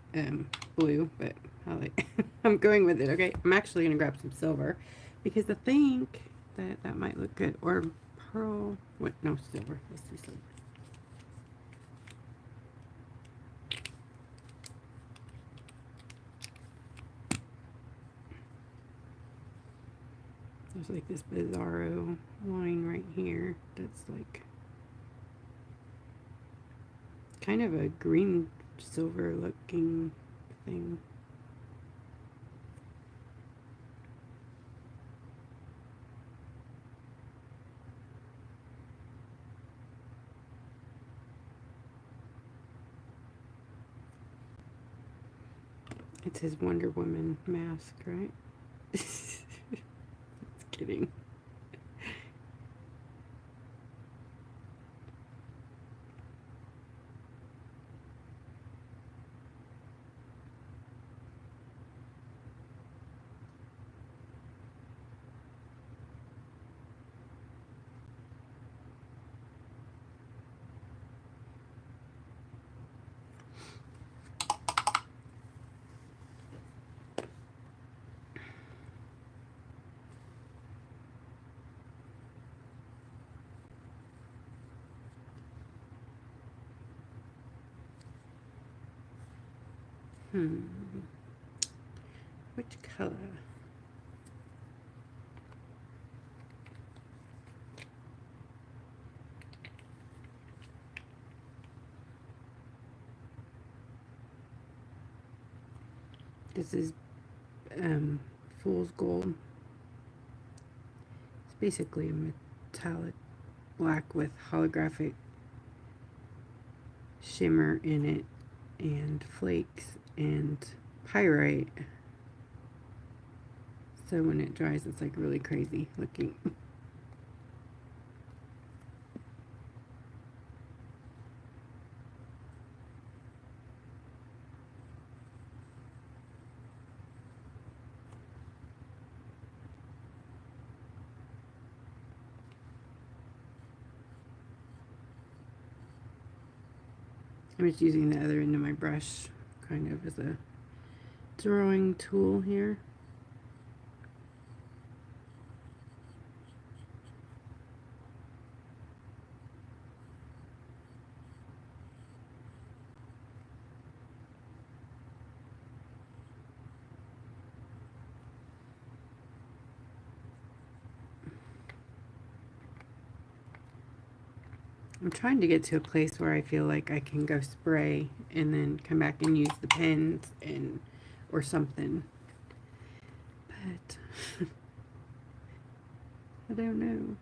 S1: blue, but I like I'm going with it, okay? I'm actually going to grab some silver because I think that that might look good. Or pearl. What? No, silver. Let's do silver. There's like this bizarro line right here that's like kind of a green silver looking thing. It's his Wonder Woman mask, right? Just kidding. Which color? This is fool's gold. basically a metallic black with holographic shimmer in it and flakes and pyrite. So when it dries, it's like really crazy looking. I'm just using the other end of my brush kind of as a drawing tool here. I'm trying to get to a place where I feel like I can go spray and then come back and use the pens and or something. But I don't know.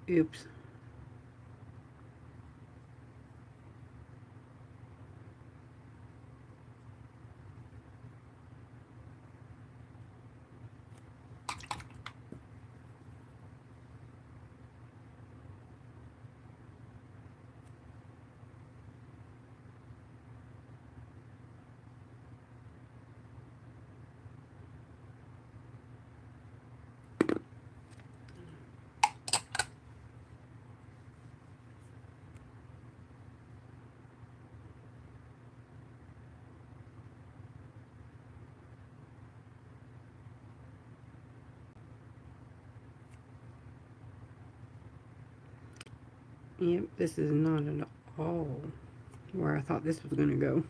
S1: Oops. Yep, this is not at all where I thought this was going to go.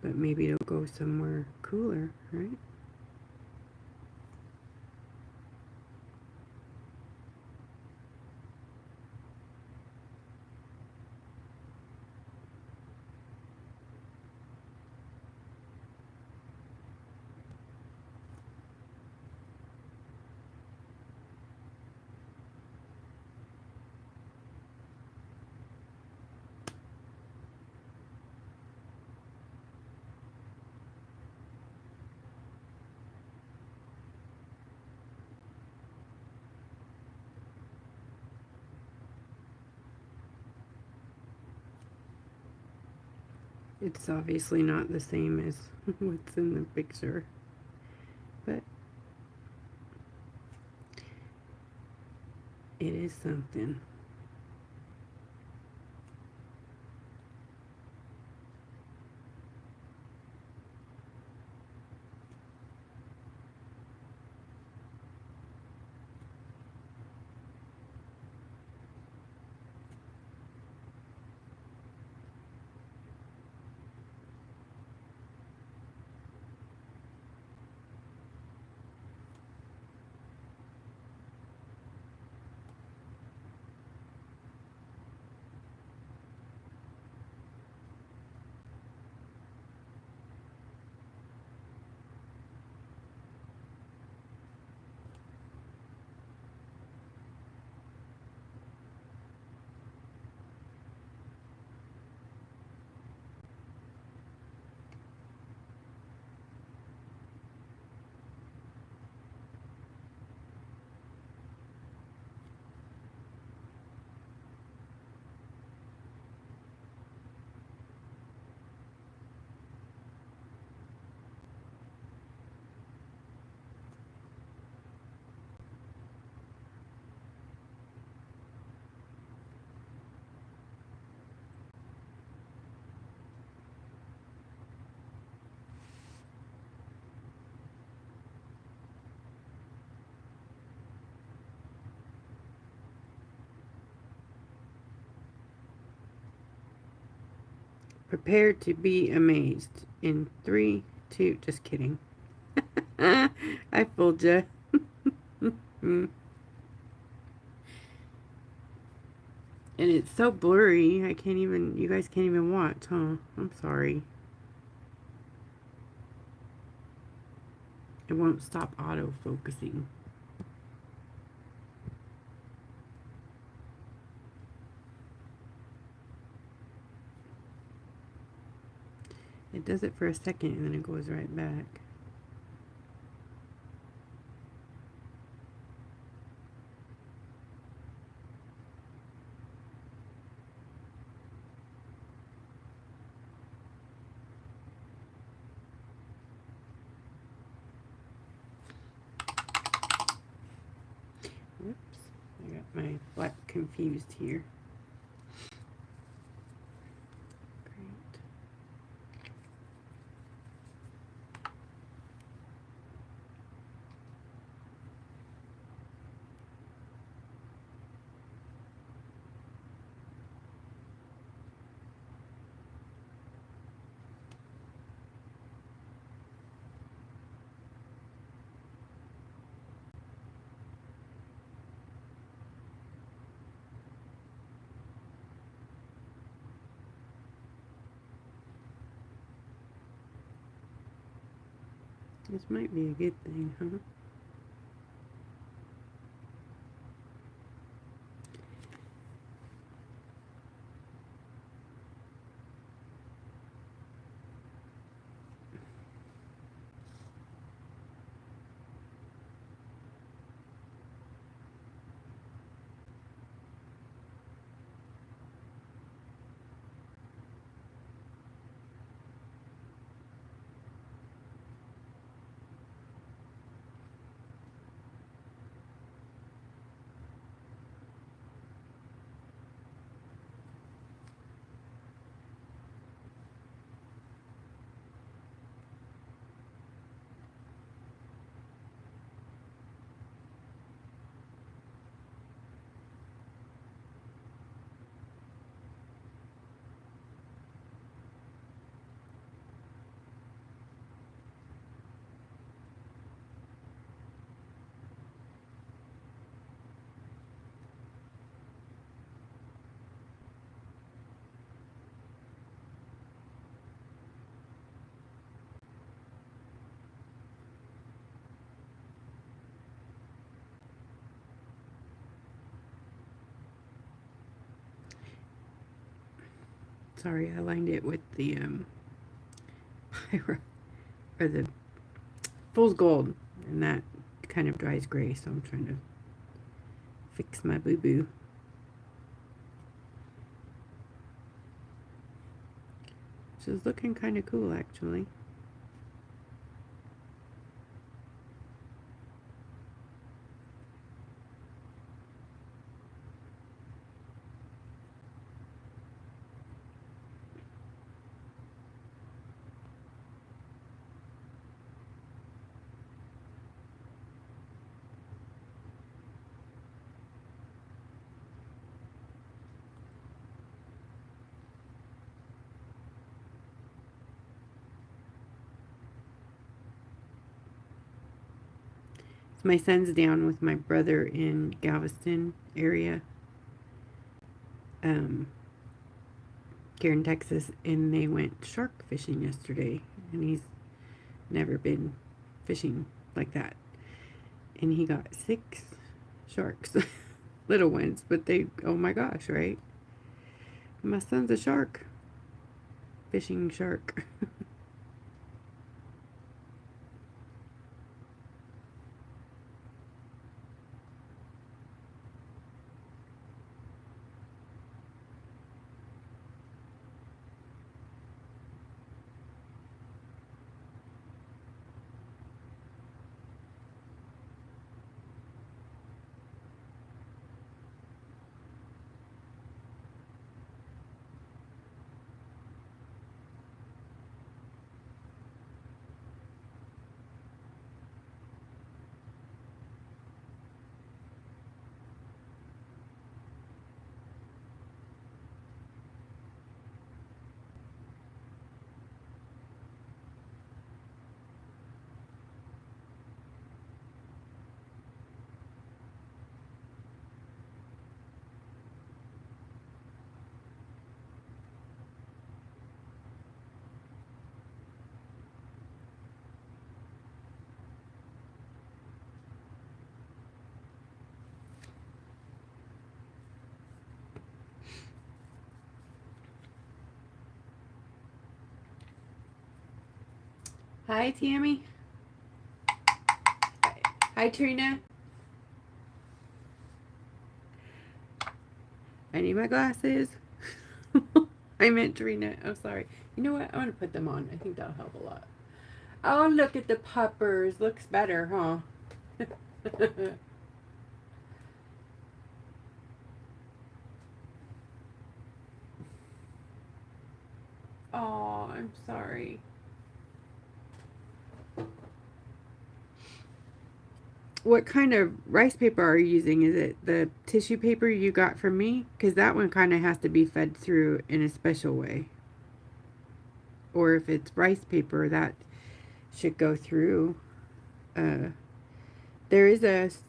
S1: But maybe it'll go somewhere cooler, right? It's obviously not the same as what's in the picture, but it is something. Prepare to be amazed. In 3, 2, just kidding. I fooled ya. And it's so blurry, I can't even, you guys can't even watch, huh? I'm sorry. It won't stop auto-focusing. It does it for a second and then it goes right back. Whoops, I got my black confused here. Great. This might be a good thing, huh? Sorry, I lined it with the pyro, or the fool's gold, and that kind of dries gray, so I'm trying to fix my boo-boo. Which is looking kind of cool, actually. My son's down with my brother in Galveston area, here in Texas, and they went shark fishing yesterday, and he's never been fishing like that. And he got 6 sharks, little ones, but they, oh my gosh, right? My son's a shark, fishing shark. Hi, Tammy. Hi, Trina. I need my glasses. I meant Trina. I'm sorry. You know what? I'm going to put them on. I think that'll help a lot. Oh, look at the puppers. Looks better, huh? Oh, I'm sorry. What kind of rice paper are you using? Is it the tissue paper you got from me? Because that one kind of has to be fed through in a special way. Or if it's rice paper, that should go through. There is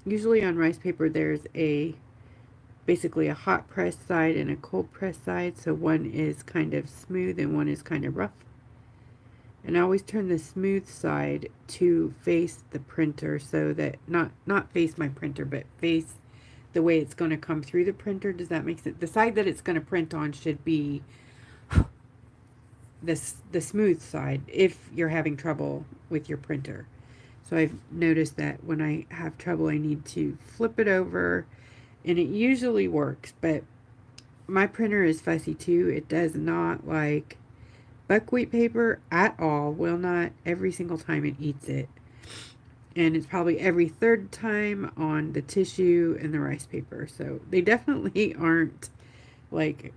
S1: usually on rice paper there's basically a hot press side and a cold press side. So one is kind of smooth and one is kind of rough. And I always turn the smooth side to face the printer so that, not face my printer, but face the way it's going to come through the printer. Does that make sense? The side that it's going to print on should be the smooth side if you're having trouble with your printer. So I've noticed that when I have trouble, I need to flip it over, and it usually works, but my printer is fussy too. It does not like buckwheat paper at all. Will not. Every single time it eats it. And it's probably every third time on the tissue and the rice paper. So they definitely aren't like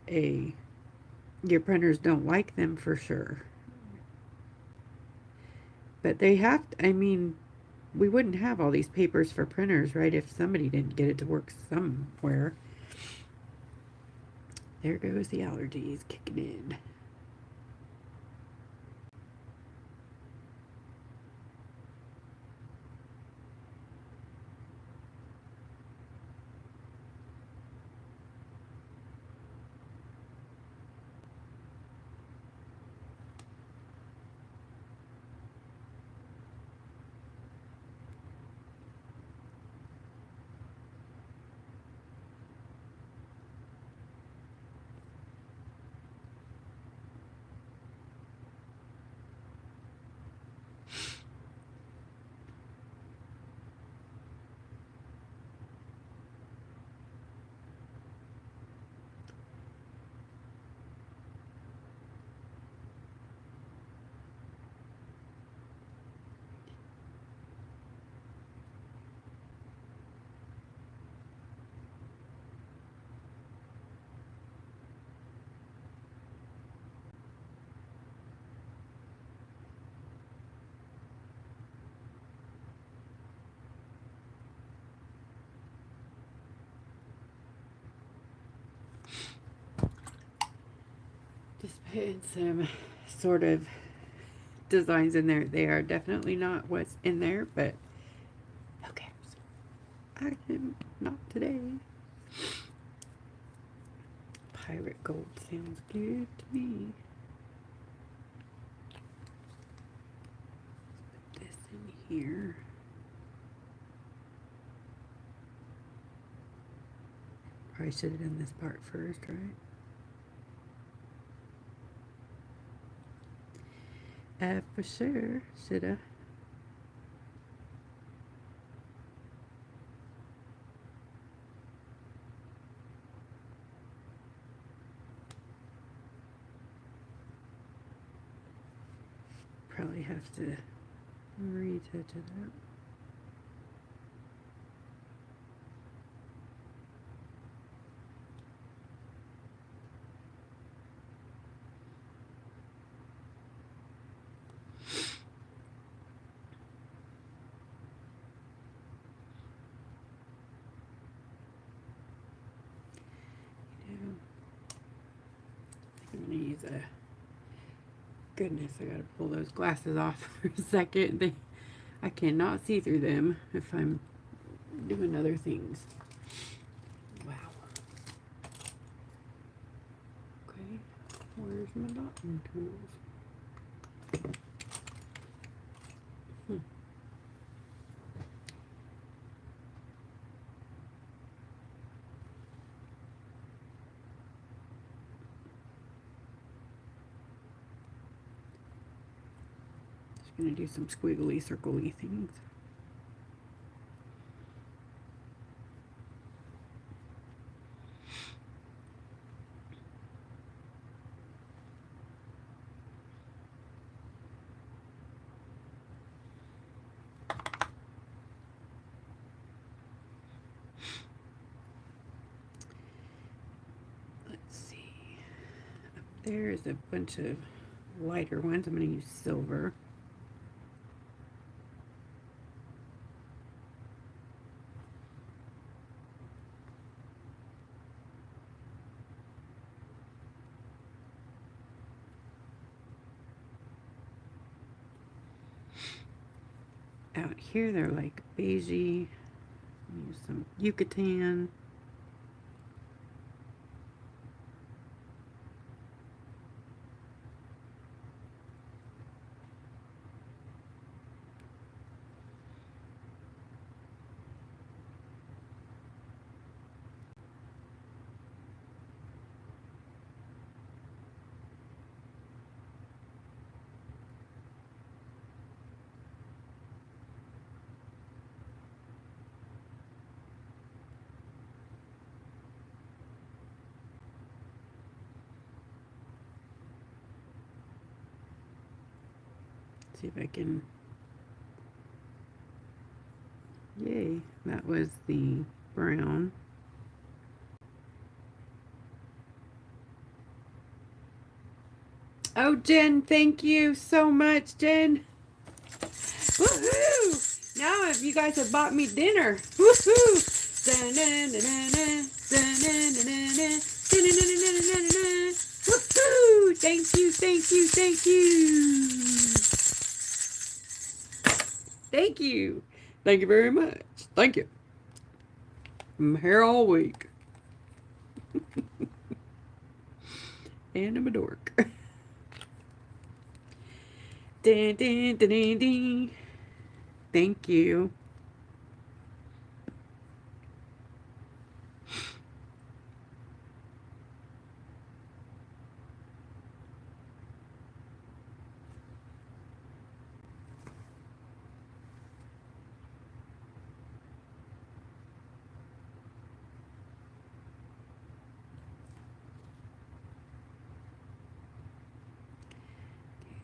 S1: your printers don't like them for sure. But they have, I mean, we wouldn't have all these papers for printers, right, if somebody didn't get it to work somewhere. There goes the allergies kicking in. Just putting some sort of designs in there. They are definitely not what's in there, but okay. I can not today. Pirate gold sounds good to me. Put this in here. Probably should have done this part first, right? For sure, shoulda. Probably have to retouch it up. I'm gonna use a, goodness, I gotta pull those glasses off for a second. I cannot see through them if I'm doing other things. Wow. Okay, where's my dotting tools? I'm going to do some squiggly, circly things. Let's see. Up there is a bunch of lighter ones. I'm going to use silver. Out here they're like beigey. Use some Yucatan. See if I can. Yay, that was the brown. Oh, Jen, thank you so much, Jen. Woohoo! Now you guys have bought me dinner. Woohoo! Woohoo! Thank you, thank you, thank you. Thank you. Thank you very much. Thank you. I'm here all week. And I'm a dork. Dun, dun, dun, dun, dun. Thank you.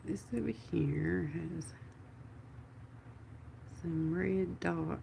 S1: This over here has some red dots.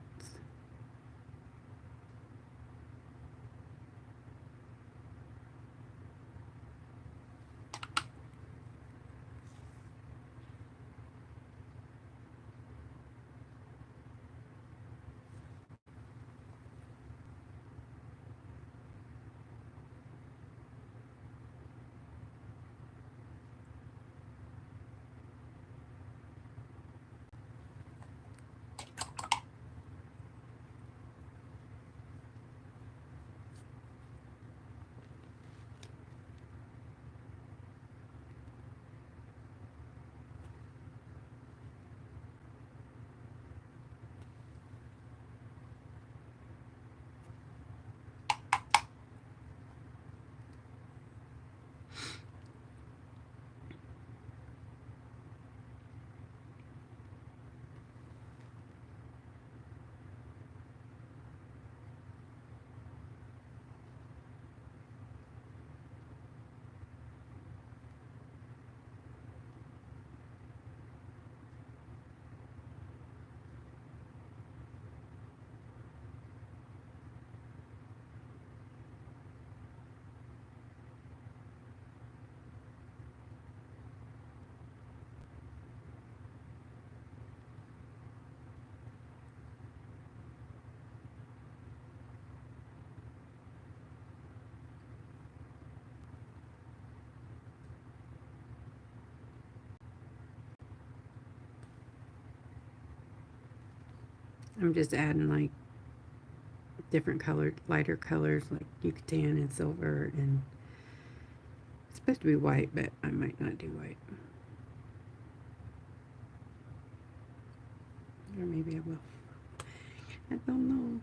S1: I'm just adding like different colored, lighter colors like Yucatan and silver, and it's supposed to be white, but I might not do white. Or maybe I will. I don't know.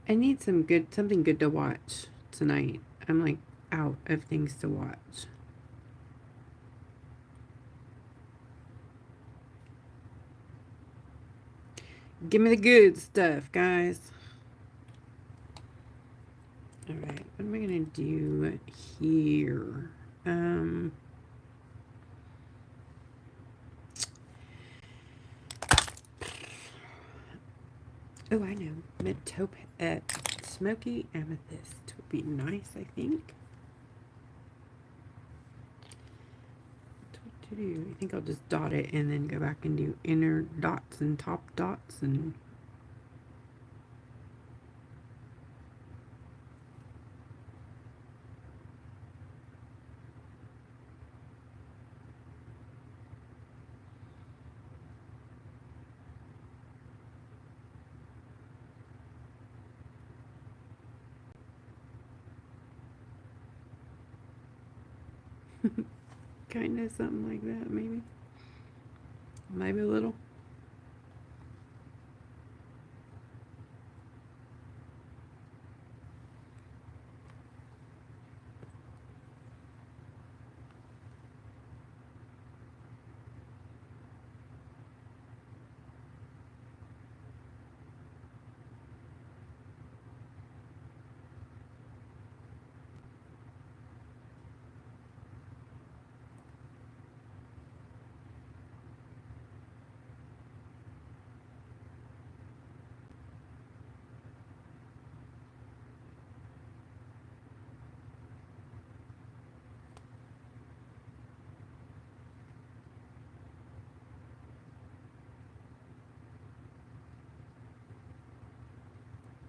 S1: I need something good to watch tonight. I'm like out of things to watch. Give me the good stuff, guys. All right, what am I gonna do here? Oh, I know. Smoky amethyst would be nice, I think. What to do? I think I'll just dot it and then go back and do inner dots and top dots and kind of something like that, maybe. Maybe a little.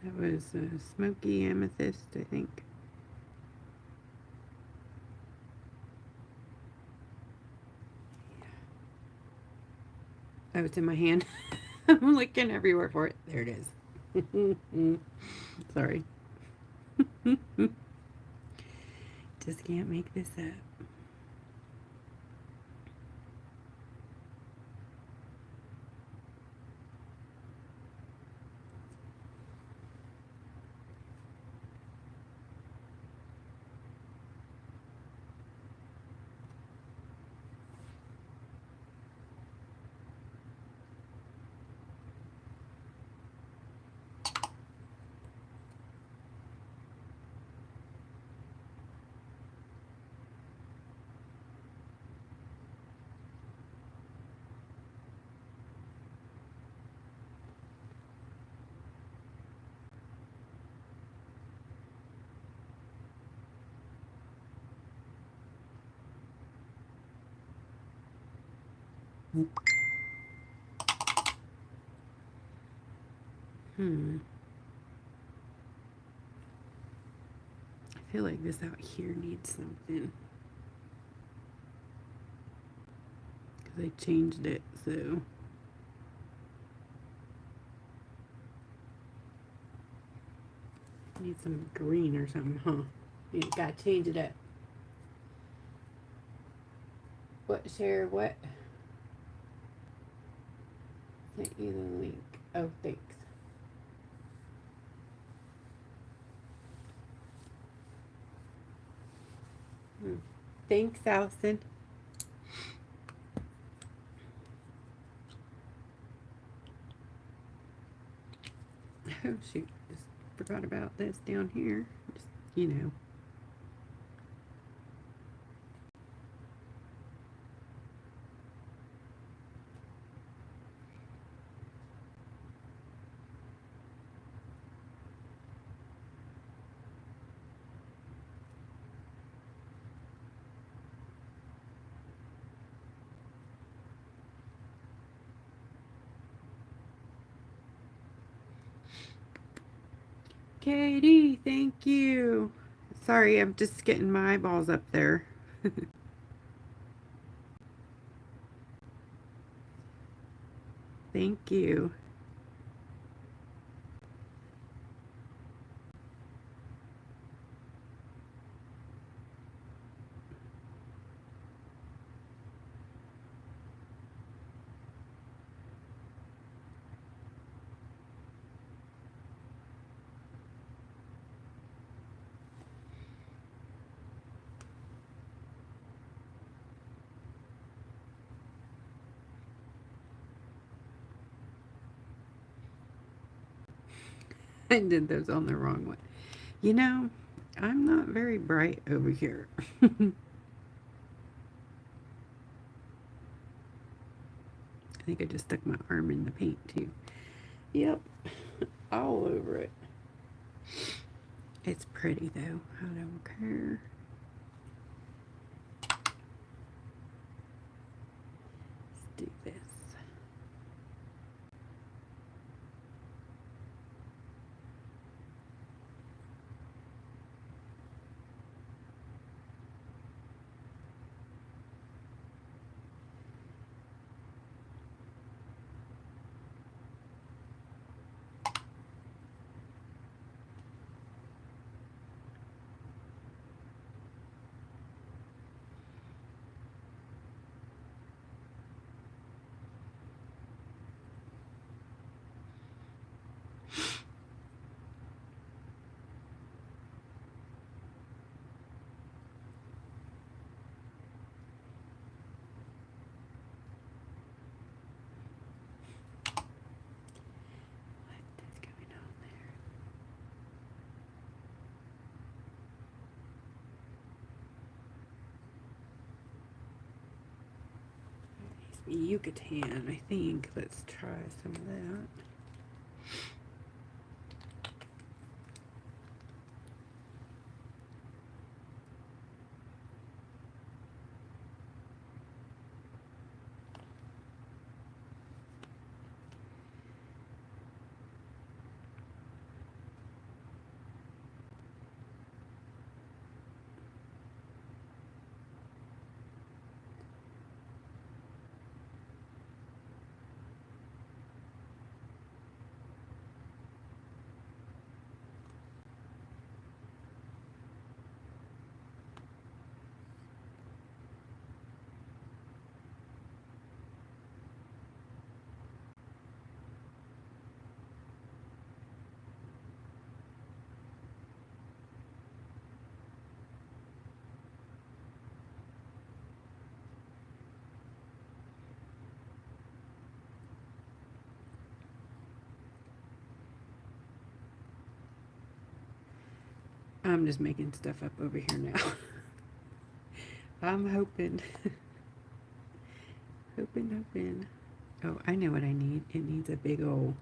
S1: That was a smoky amethyst, I think. Oh, it's in my hand. I'm looking everywhere for it. There it is. Sorry. Just can't make this up. I feel like this out here needs something. Because I changed it, so. Need some green or something, huh? You gotta change it up. What, share what? Sent you the link. Oh, thanks. Thanks, Allison. Oh, shoot. Just forgot about this down here. Just, you know. Katie, thank you. Sorry, I'm just getting my eyeballs up there. Thank you. I did those on the wrong one. You know, I'm not very bright over here. I think I just stuck my arm in the paint too. Yep, all over it. It's pretty though. I don't care. Let's do this. What is going on there? Yucatan, I think. Let's try some of that. I'm just making stuff up over here now. I'm hoping. hoping. Oh, I know what I need. It needs a big old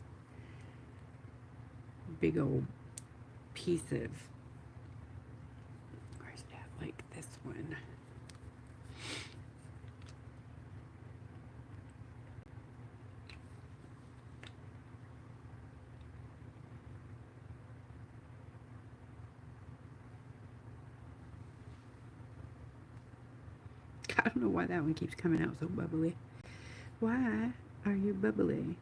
S1: piece of, where's that? Like this one. I don't know why that one keeps coming out so bubbly. Why are you bubbly?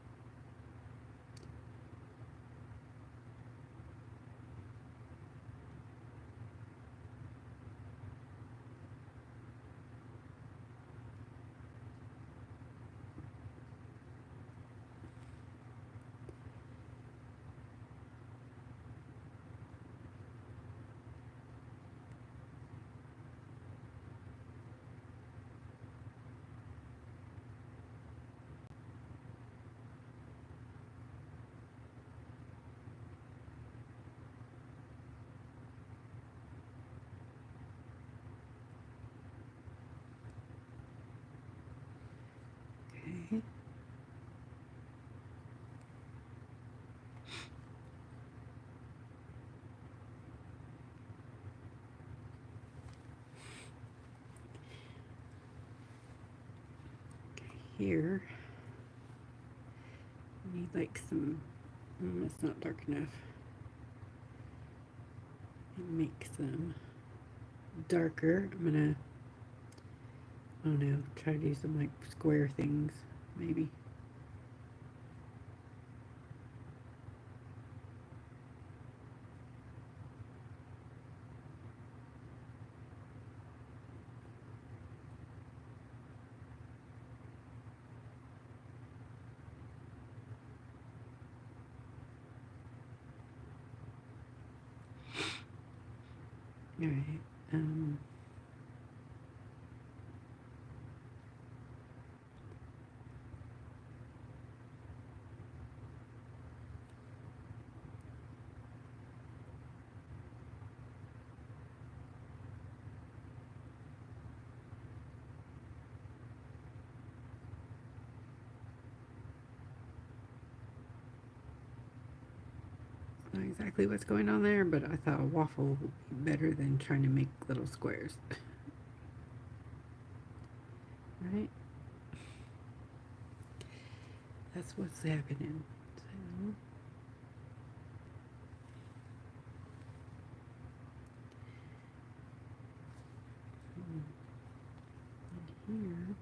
S1: Okay. Here, I need like some, it's not dark enough. Make some darker. I'm gonna, I don't know, try to do some like square things, maybe. All right. Not exactly what's going on there, but I thought a waffle would be better than trying to make little squares. Right? That's what's happening. So, here.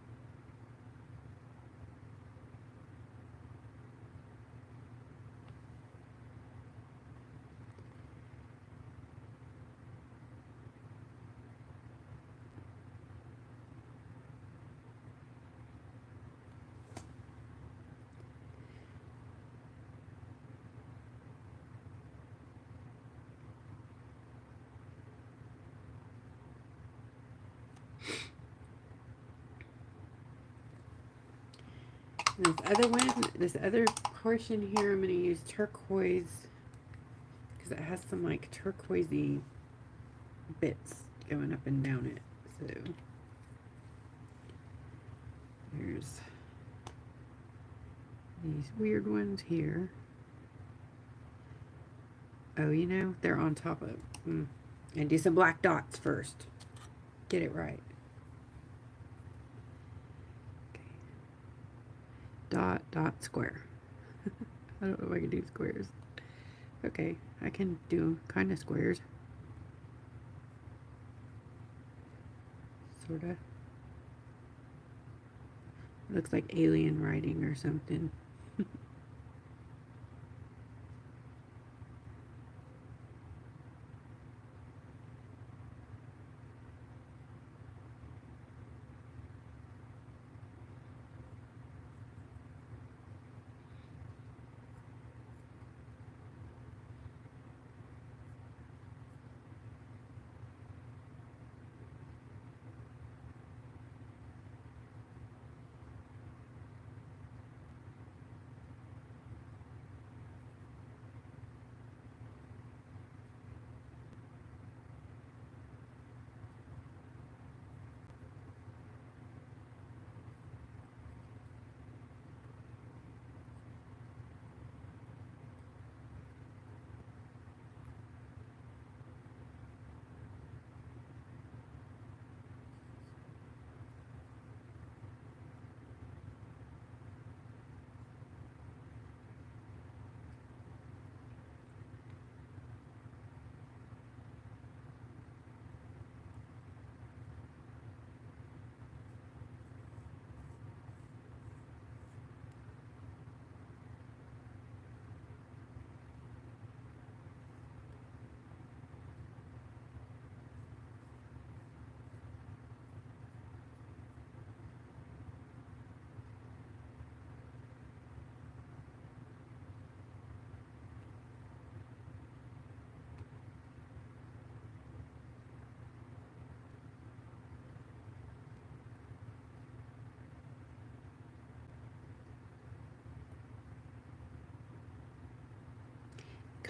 S1: This other portion here, I'm going to use turquoise because it has some like turquoisey bits going up and down it. So there's these weird ones here. Oh, you know, they're on top of And do some black dots first. Get it right. Okay. Dot, dot, square. I don't know if I can do squares. Okay, I can do kind of squares. Sort of. Looks like alien writing or something.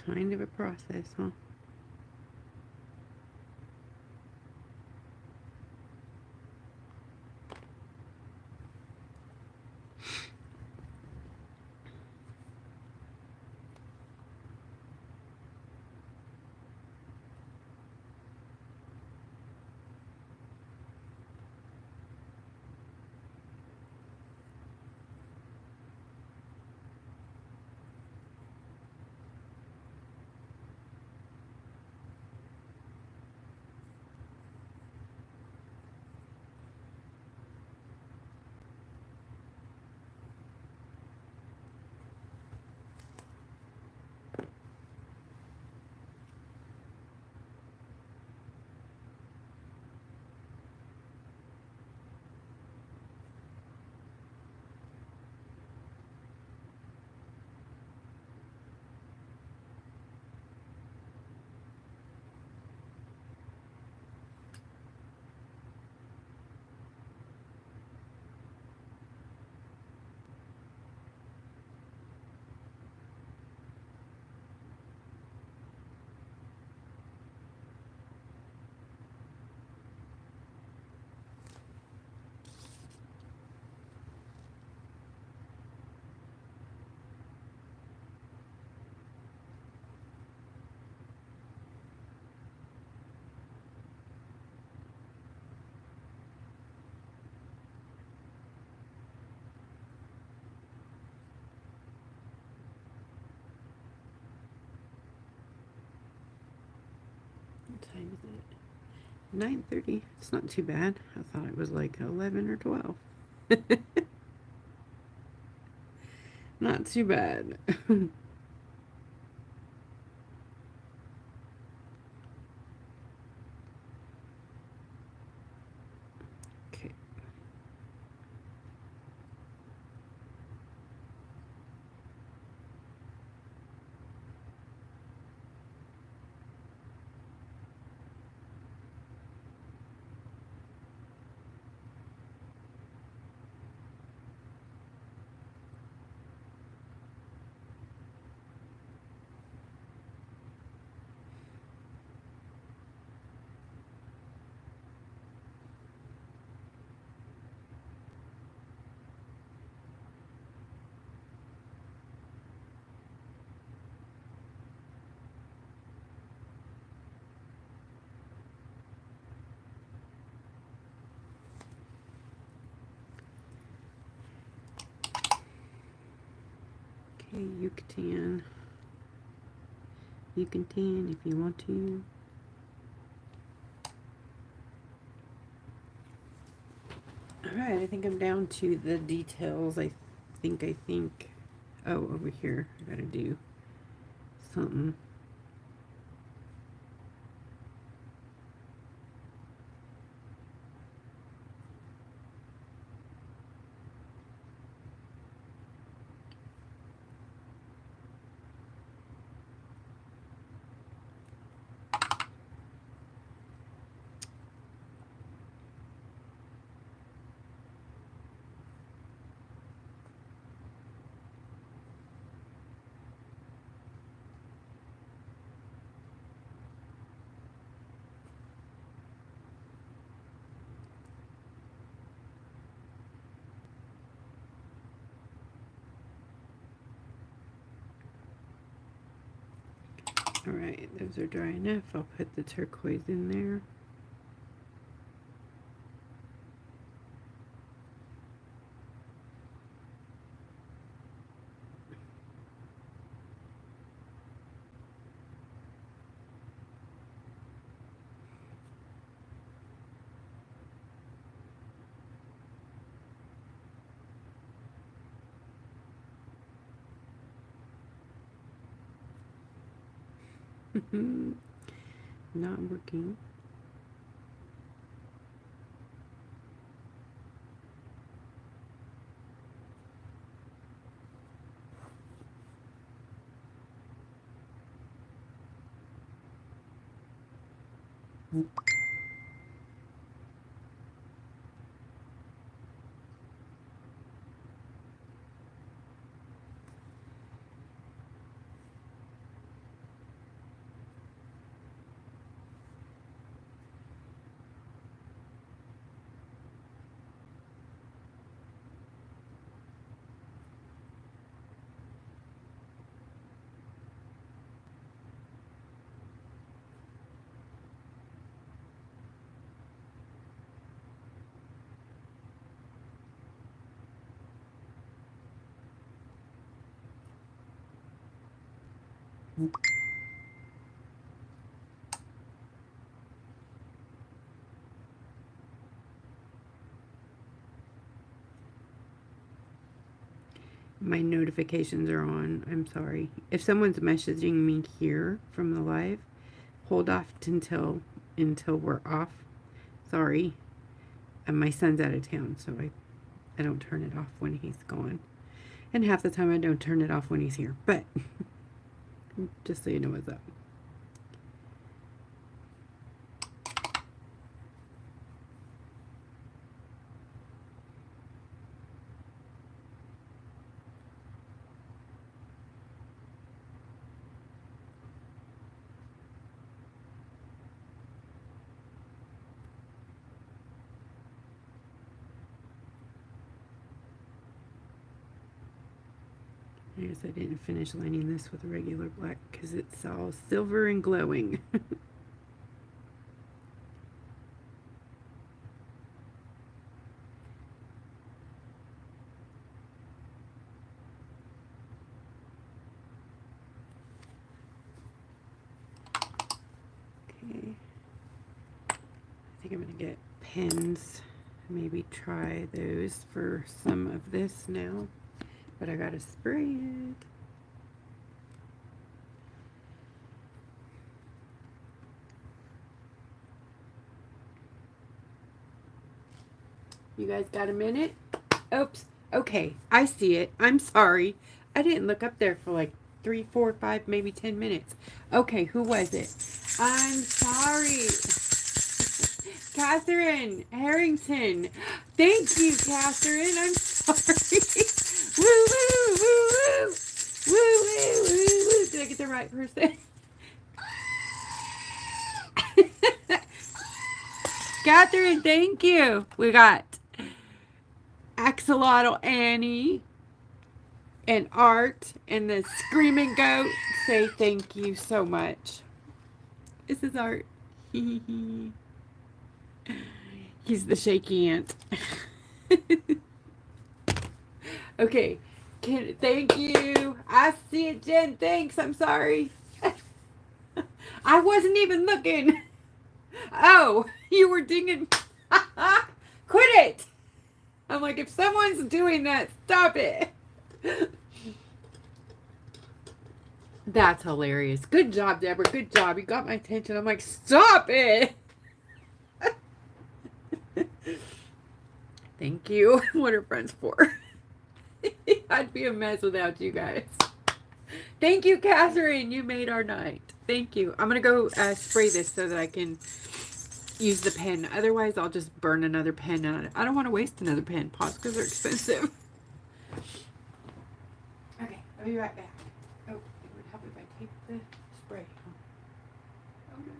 S1: Kind of a process, huh? What time is it? 9:30. It's not too bad. I thought it was like 11 or 12. Not too bad. Okay. Okay, you can tan. You can tan if you want to. Alright, I think I'm down to the details. I think. Oh, over here. I gotta do something. Alright, those are dry enough. I'll put the turquoise in there. Not working. My notifications are on. I'm sorry. If someone's messaging me here from the live, hold off until we're off. Sorry. And my son's out of town, so I don't turn it off when he's gone. And half the time I don't turn it off when he's here. But just so you know what's up. I guess I didn't finish lining this with regular black because it's all silver and glowing. Okay. think I'm going to get pens. Maybe try those for some of this now. But I got to spray it. You guys got a minute? Oops. Okay, I see it. I'm sorry. I didn't look up there for like 3, 4, 5, maybe 10 minutes. Okay, who was it? I'm sorry. Catherine Harrington. Thank you, Catherine. I'm sorry. Woo, woo, woo, woo. Woo, woo, woo, woo. Did I get the right person? Catherine, thank you. We got Axolotl Annie and Art and the Screaming Goat. Say thank you so much. This is Art. He's the shaky ant. Okay. Thank you. I see it, Jen. Thanks. I'm sorry. I wasn't even looking. Oh, you were dinging. Quit it. I'm like, if someone's doing that, stop it. That's hilarious. Good job, Deborah. Good job. You got my attention. I'm like, stop it. Thank you. What are friends for? I'd be a mess without you guys. Thank you, Catherine. You made our night. Thank you. I'm going to go spray this so that I can use the pen. Otherwise, I'll just burn another pen. And I don't want to waste another pen. Poscas are expensive. Okay, I'll be right back. Oh, it would help if I take the spray. Oh, no.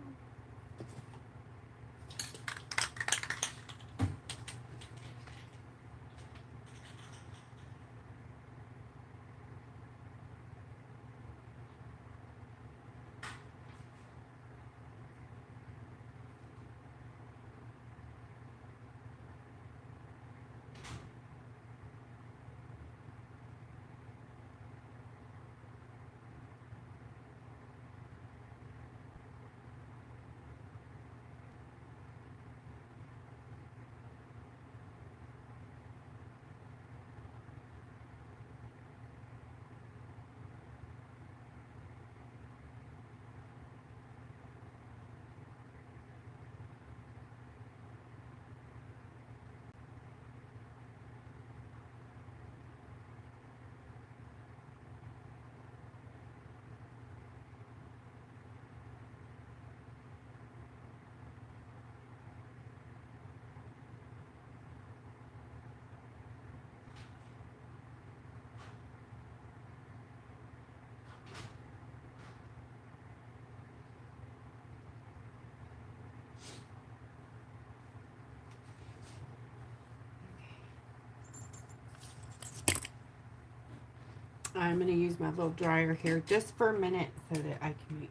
S1: I'm going to use my little dryer here just for a minute so that I can make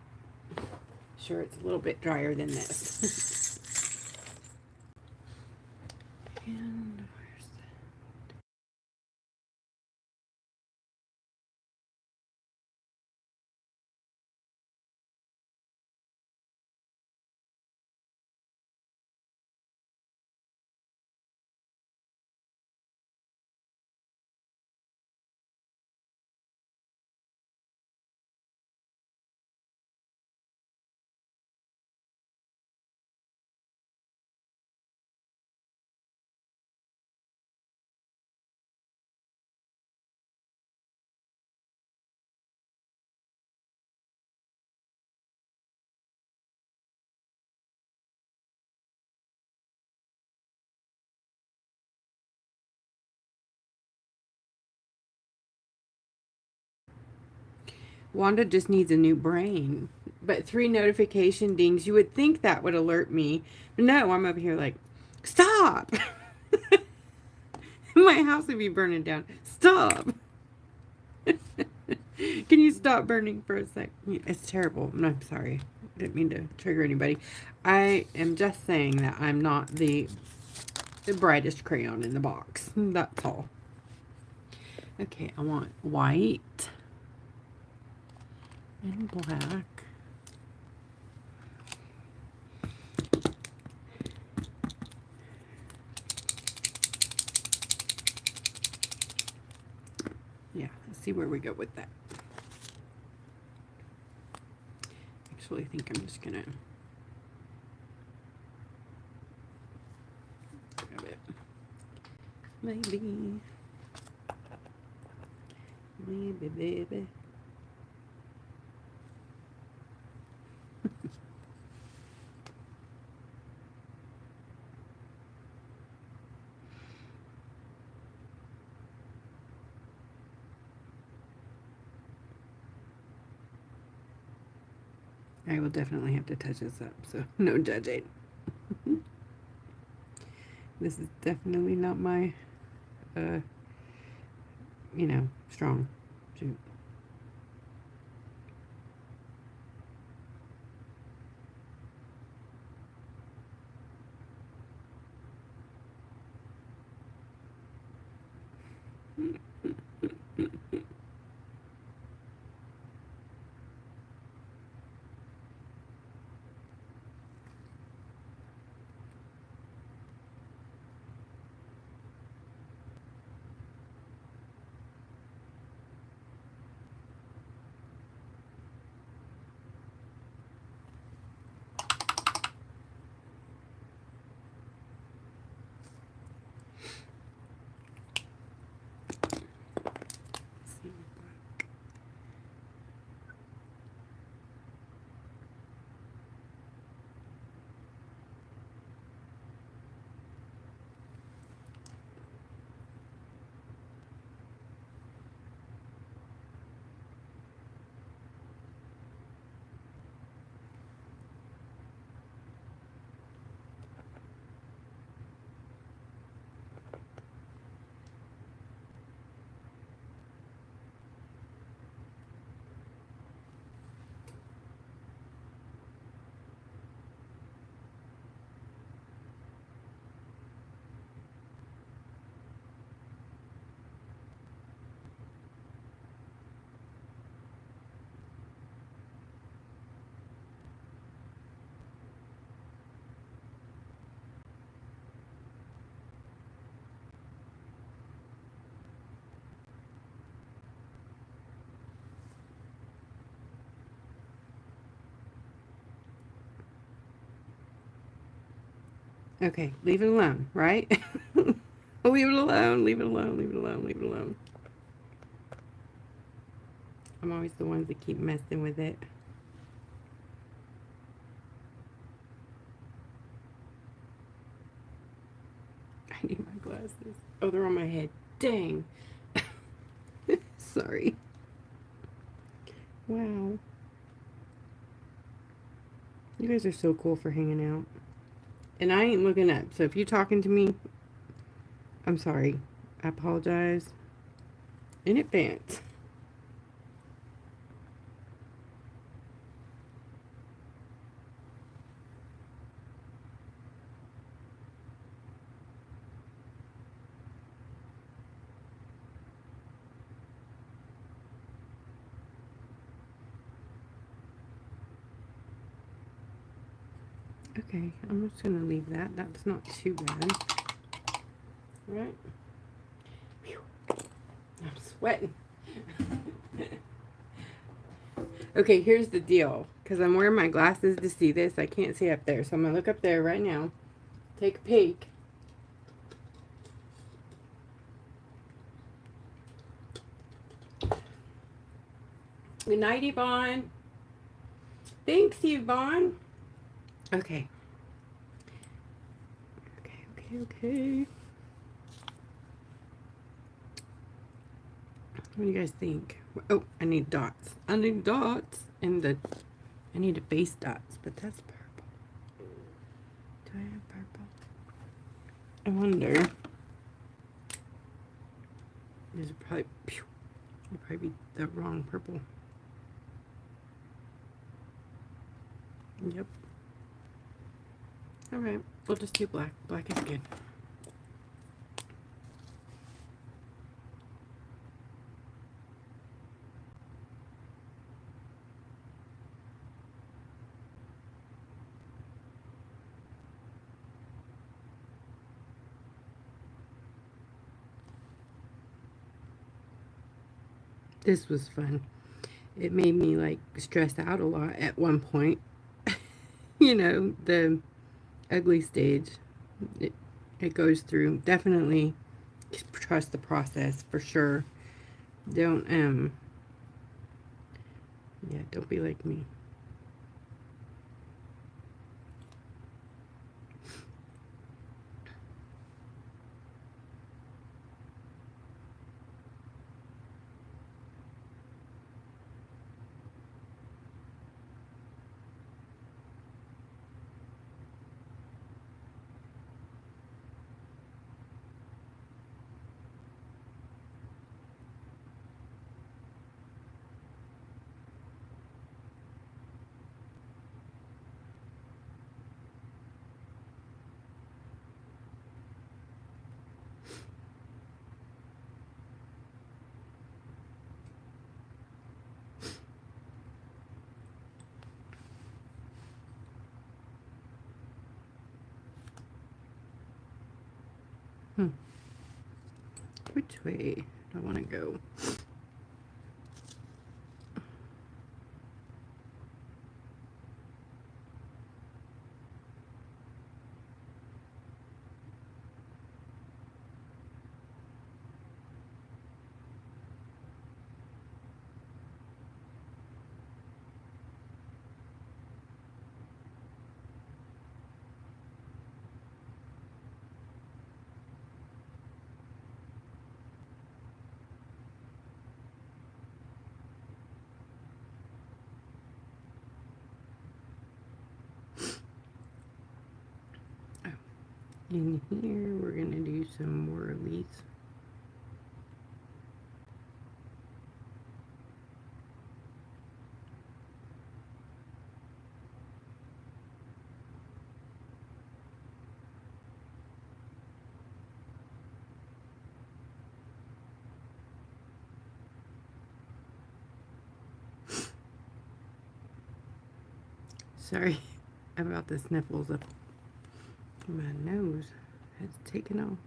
S1: sure it's a little bit drier than this. And where's that? Wanda just needs a new brain. But 3 notification dings, you would think that would alert me. But no, I'm over here like, stop! My house would be burning down. Stop! Can you stop burning for a sec? It's terrible. I'm sorry. I didn't mean to trigger anybody. I am just saying that I'm not the brightest crayon in the box. That's all. Okay, I want white and black. see where we go with that. Actually, I think I'm just gonna grab it. Maybe. Maybe, baby. I will definitely have to touch this up, so no judging. This is definitely not my, strong suit. Okay, leave it alone, right? Leave it alone, leave it alone, leave it alone, leave it alone. I'm always the ones that keep messing with it. I need my glasses. Oh, they're on my head. Dang. Sorry. Wow. You guys are so cool for hanging out. And I ain't looking up, so if you're talking to me, I'm sorry. I apologize in advance. Okay, I'm just gonna leave that. That's not too bad. Right? Whew. I'm sweating. Okay, here's the deal. Because I'm wearing my glasses to see this, I can't see up there. So I'm gonna look up there right now. Take a peek. Good night, Yvonne. Thanks, Yvonne. Okay. Okay. What do you guys think? Oh, I need dots. I need dots. And I need a base dots, but that's purple. Do I have purple? I wonder. This would probably, be the wrong purple. Yep. Alright, we'll just do black. Black is good. This was fun. It made me like stress out a lot at one point. You know, the ugly stage. It, it goes through. Definitely trust the process for sure. Don't yeah, don't be like me. Hmm. Which way do I want to go? In here, we're going to do some more of these. Sorry about the sniffles up my nose. It's taken off.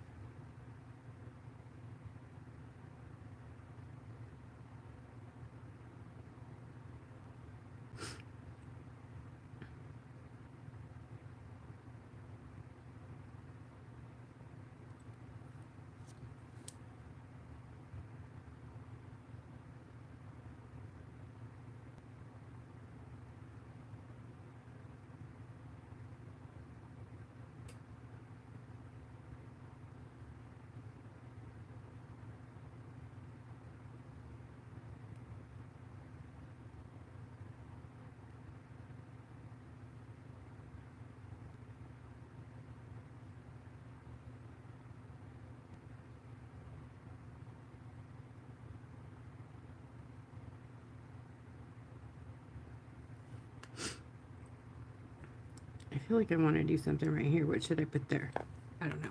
S1: I feel like I want to do something right here. What should I put there? I don't know.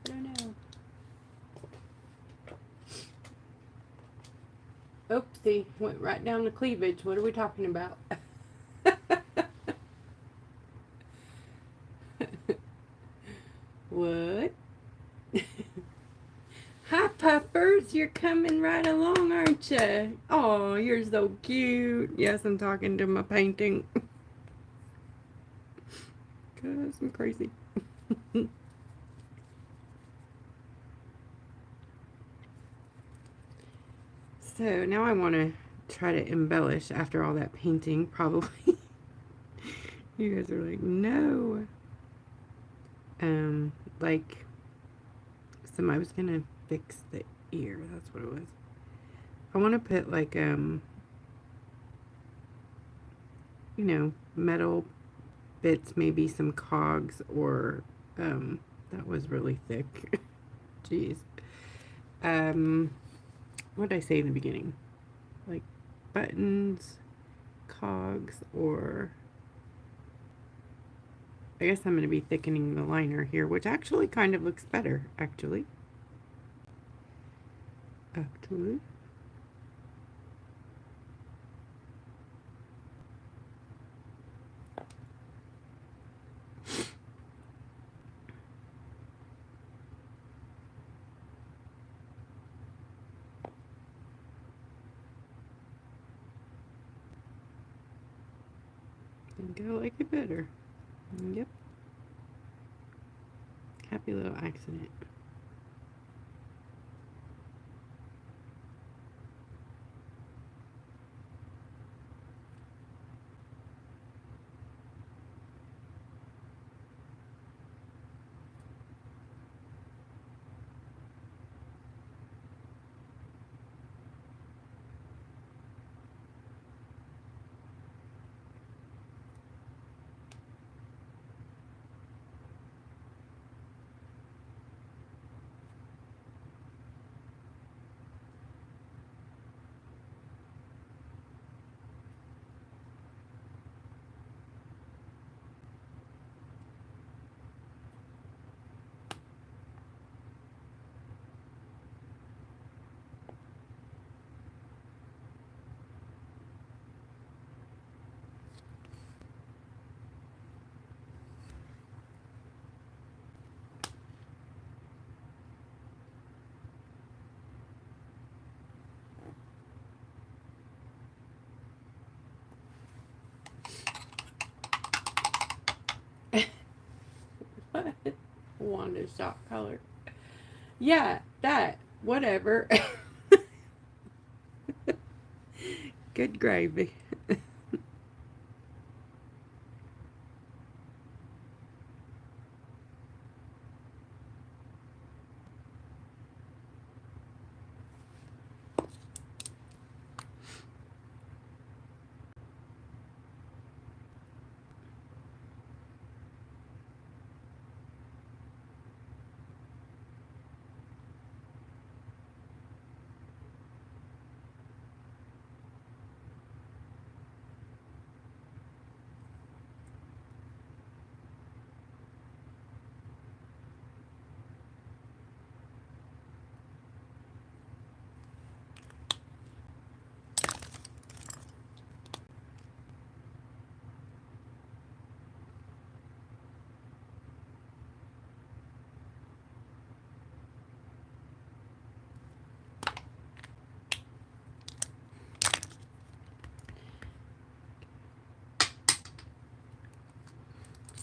S1: I don't know. Oopsie, went right down the cleavage. What are we talking about? What? Hi, puppers. You're coming right along, aren't you? Oh, you're so cute. Yes, I'm talking to my painting. Because I'm crazy. So now I want to try to embellish after all that painting, probably. You guys are like, no. Like, I was going to fix the ear. That's what it was. I want to put like, you know, metal bits, maybe some cogs or, that was really thick. Jeez. What did I say in the beginning? Like buttons, cogs, or I guess I'm going to be thickening the liner here, which actually kind of looks better, actually. I think I like it better. Yep. Happy little accident. What? Wanda shot color. Yeah, that. Whatever. Good gravy.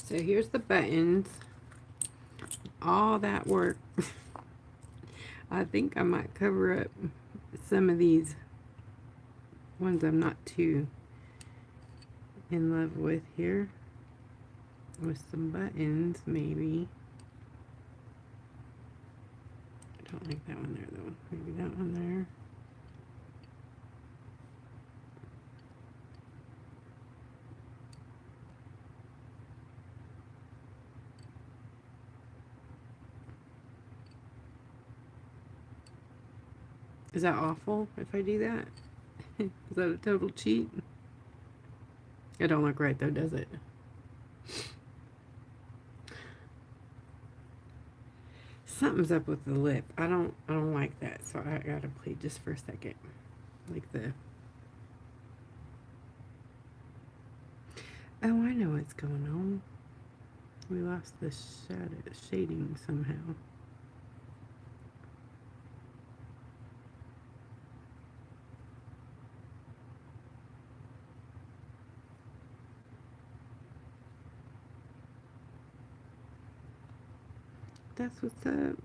S1: So here's the buttons. All that work. I think I might cover up some of these ones I'm not too in love with here with some buttons, maybe. I don't like that one there though. Maybe that one there. Is that awful if I do that? Is that a total cheat? It don't look right though, does it? Something's up with the lip. I don't like that, so I gotta play just for a second. Like the Oh, I know what's going on. We lost the shading somehow. That's what's up.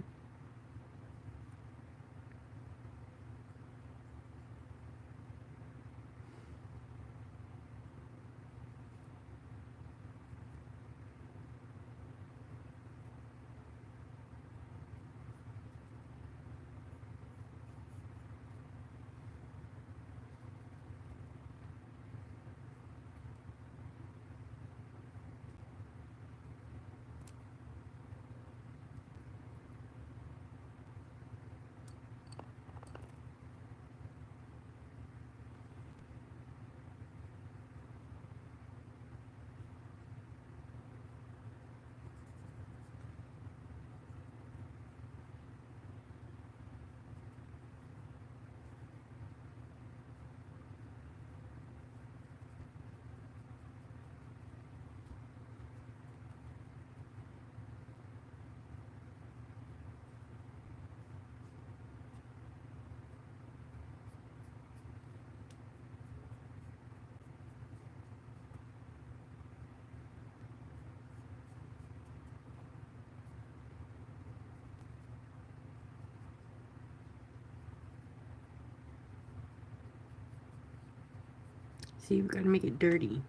S1: See, we've got to make it dirty.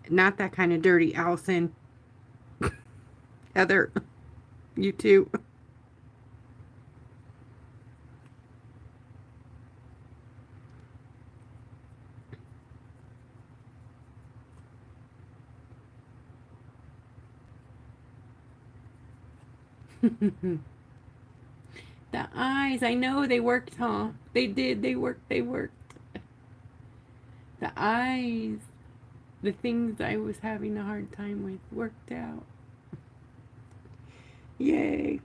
S1: Not that kind of dirty, Allison. Heather, you too. The eyes, I know they worked, huh? They did, they worked, they worked. The eyes, the things I was having a hard time with worked out. Yay.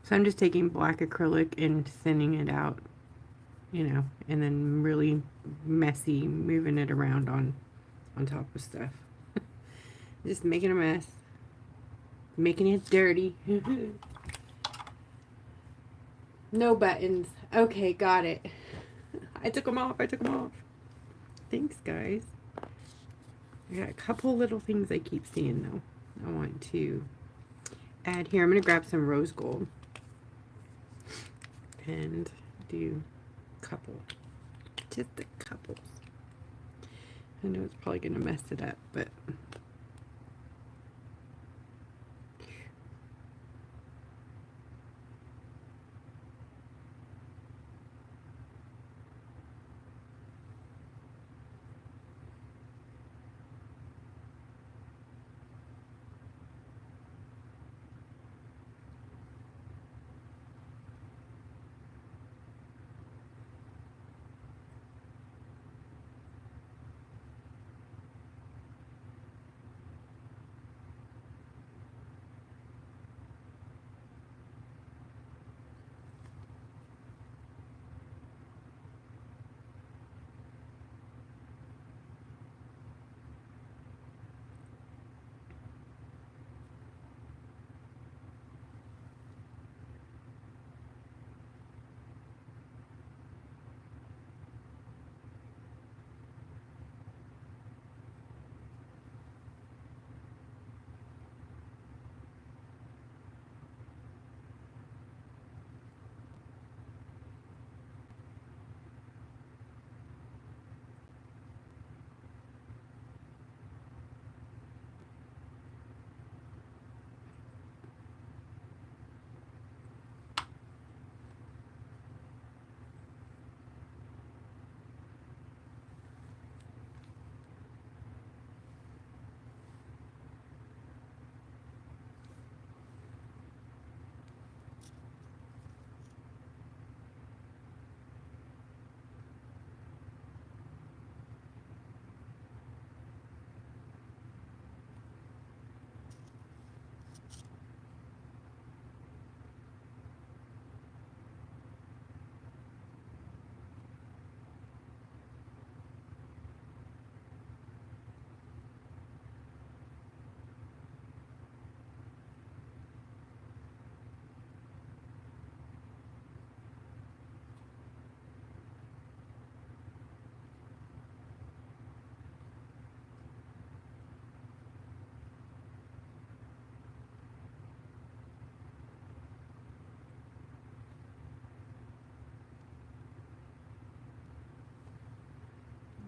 S1: So I'm just taking black acrylic and thinning it out, you know, and then really messy moving it around on top of stuff. Just making a mess. Making it dirty. No buttons. Okay, got it. I took them off. I took them off. Thanks, guys. I got a couple little things I keep seeing, though. I want to add here. I'm going to grab some rose gold and do a couple. Just a couple. I know it's probably going to mess it up, but...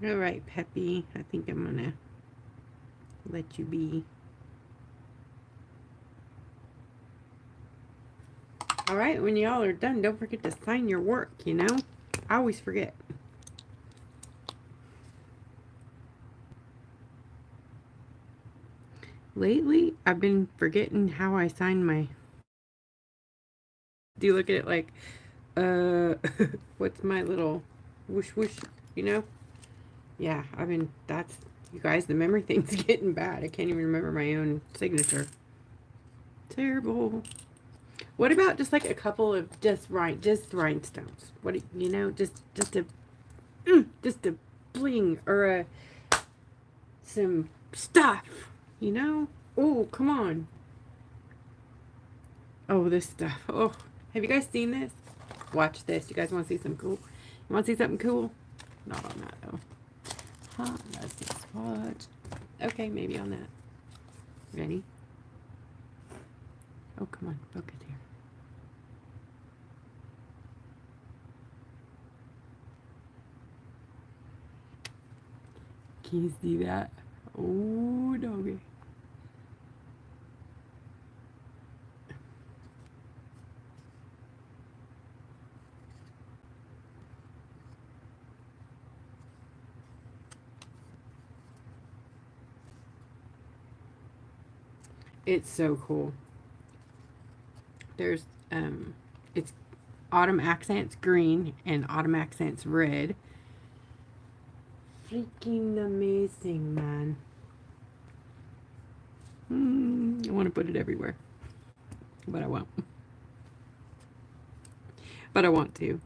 S1: All right, Peppy. I think I'm going to let you be. All right, when y'all are done, don't forget to sign your work, you know? I always forget. Lately, I've been forgetting how I sign my... Do you look at it like, what's my little whoosh whoosh, you know? Yeah, that's, you guys, the memory thing's getting bad. I can't even remember my own signature. Terrible. What about just like a couple of just rhinestones? What, you know, just a bling or some stuff, you know? Oh, come on. Oh, this stuff. Oh, have you guys seen this? Watch this. You guys want to see some cool? You want to see something cool? Not on that though. Huh? Let's just watch. Okay, maybe on that. Ready? Oh, come on. Focus here. Can you see that? Oh, doggy. It's so cool. There's, it's autumn accents green and autumn accents red. Freaking amazing, man. I want to put it everywhere, but I won't. But I want to.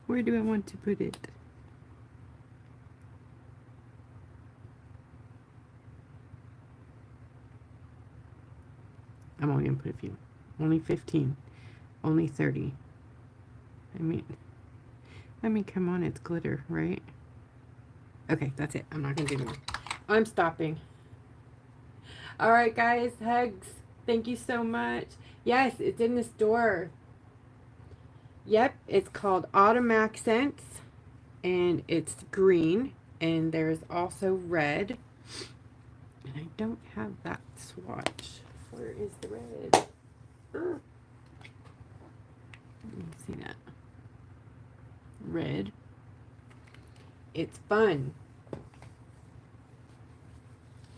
S1: Where do I want to put it? I'm only going to put a few. Only 15. Only 30. I mean, come on, it's glitter, right? Okay, that's it. I'm not going to do more. I'm stopping. All right, guys, hugs. Thank you so much. Yes, it's in the store. Yep, it's called Autumn Accents, and it's green, and there's also red. And I don't have that swatch. Where is the red? Let me see that. Red. It's fun.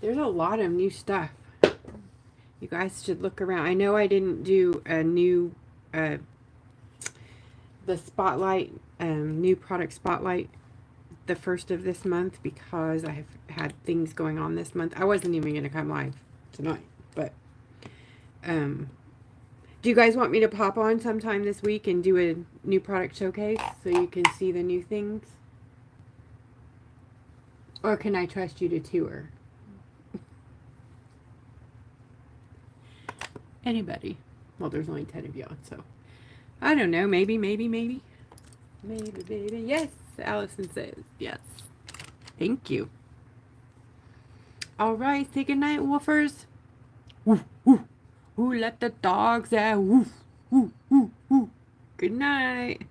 S1: There's a lot of new stuff. You guys should look around. I know I didn't do a new, the spotlight, new product spotlight the first of this month because I have had things going on this month. I wasn't even going to come live tonight, but, do you guys want me to pop on sometime this week and do a new product showcase so you can see the new things? Or can I trust you to tour? Anybody. Well, there's only 10 of y'all, so I don't know. Maybe. Maybe, baby. Yes, Allison says yes. Thank you. All right, say goodnight, woofers. Woof, woof. Who let the dogs out? Woof, woof, woof, woof. Good night.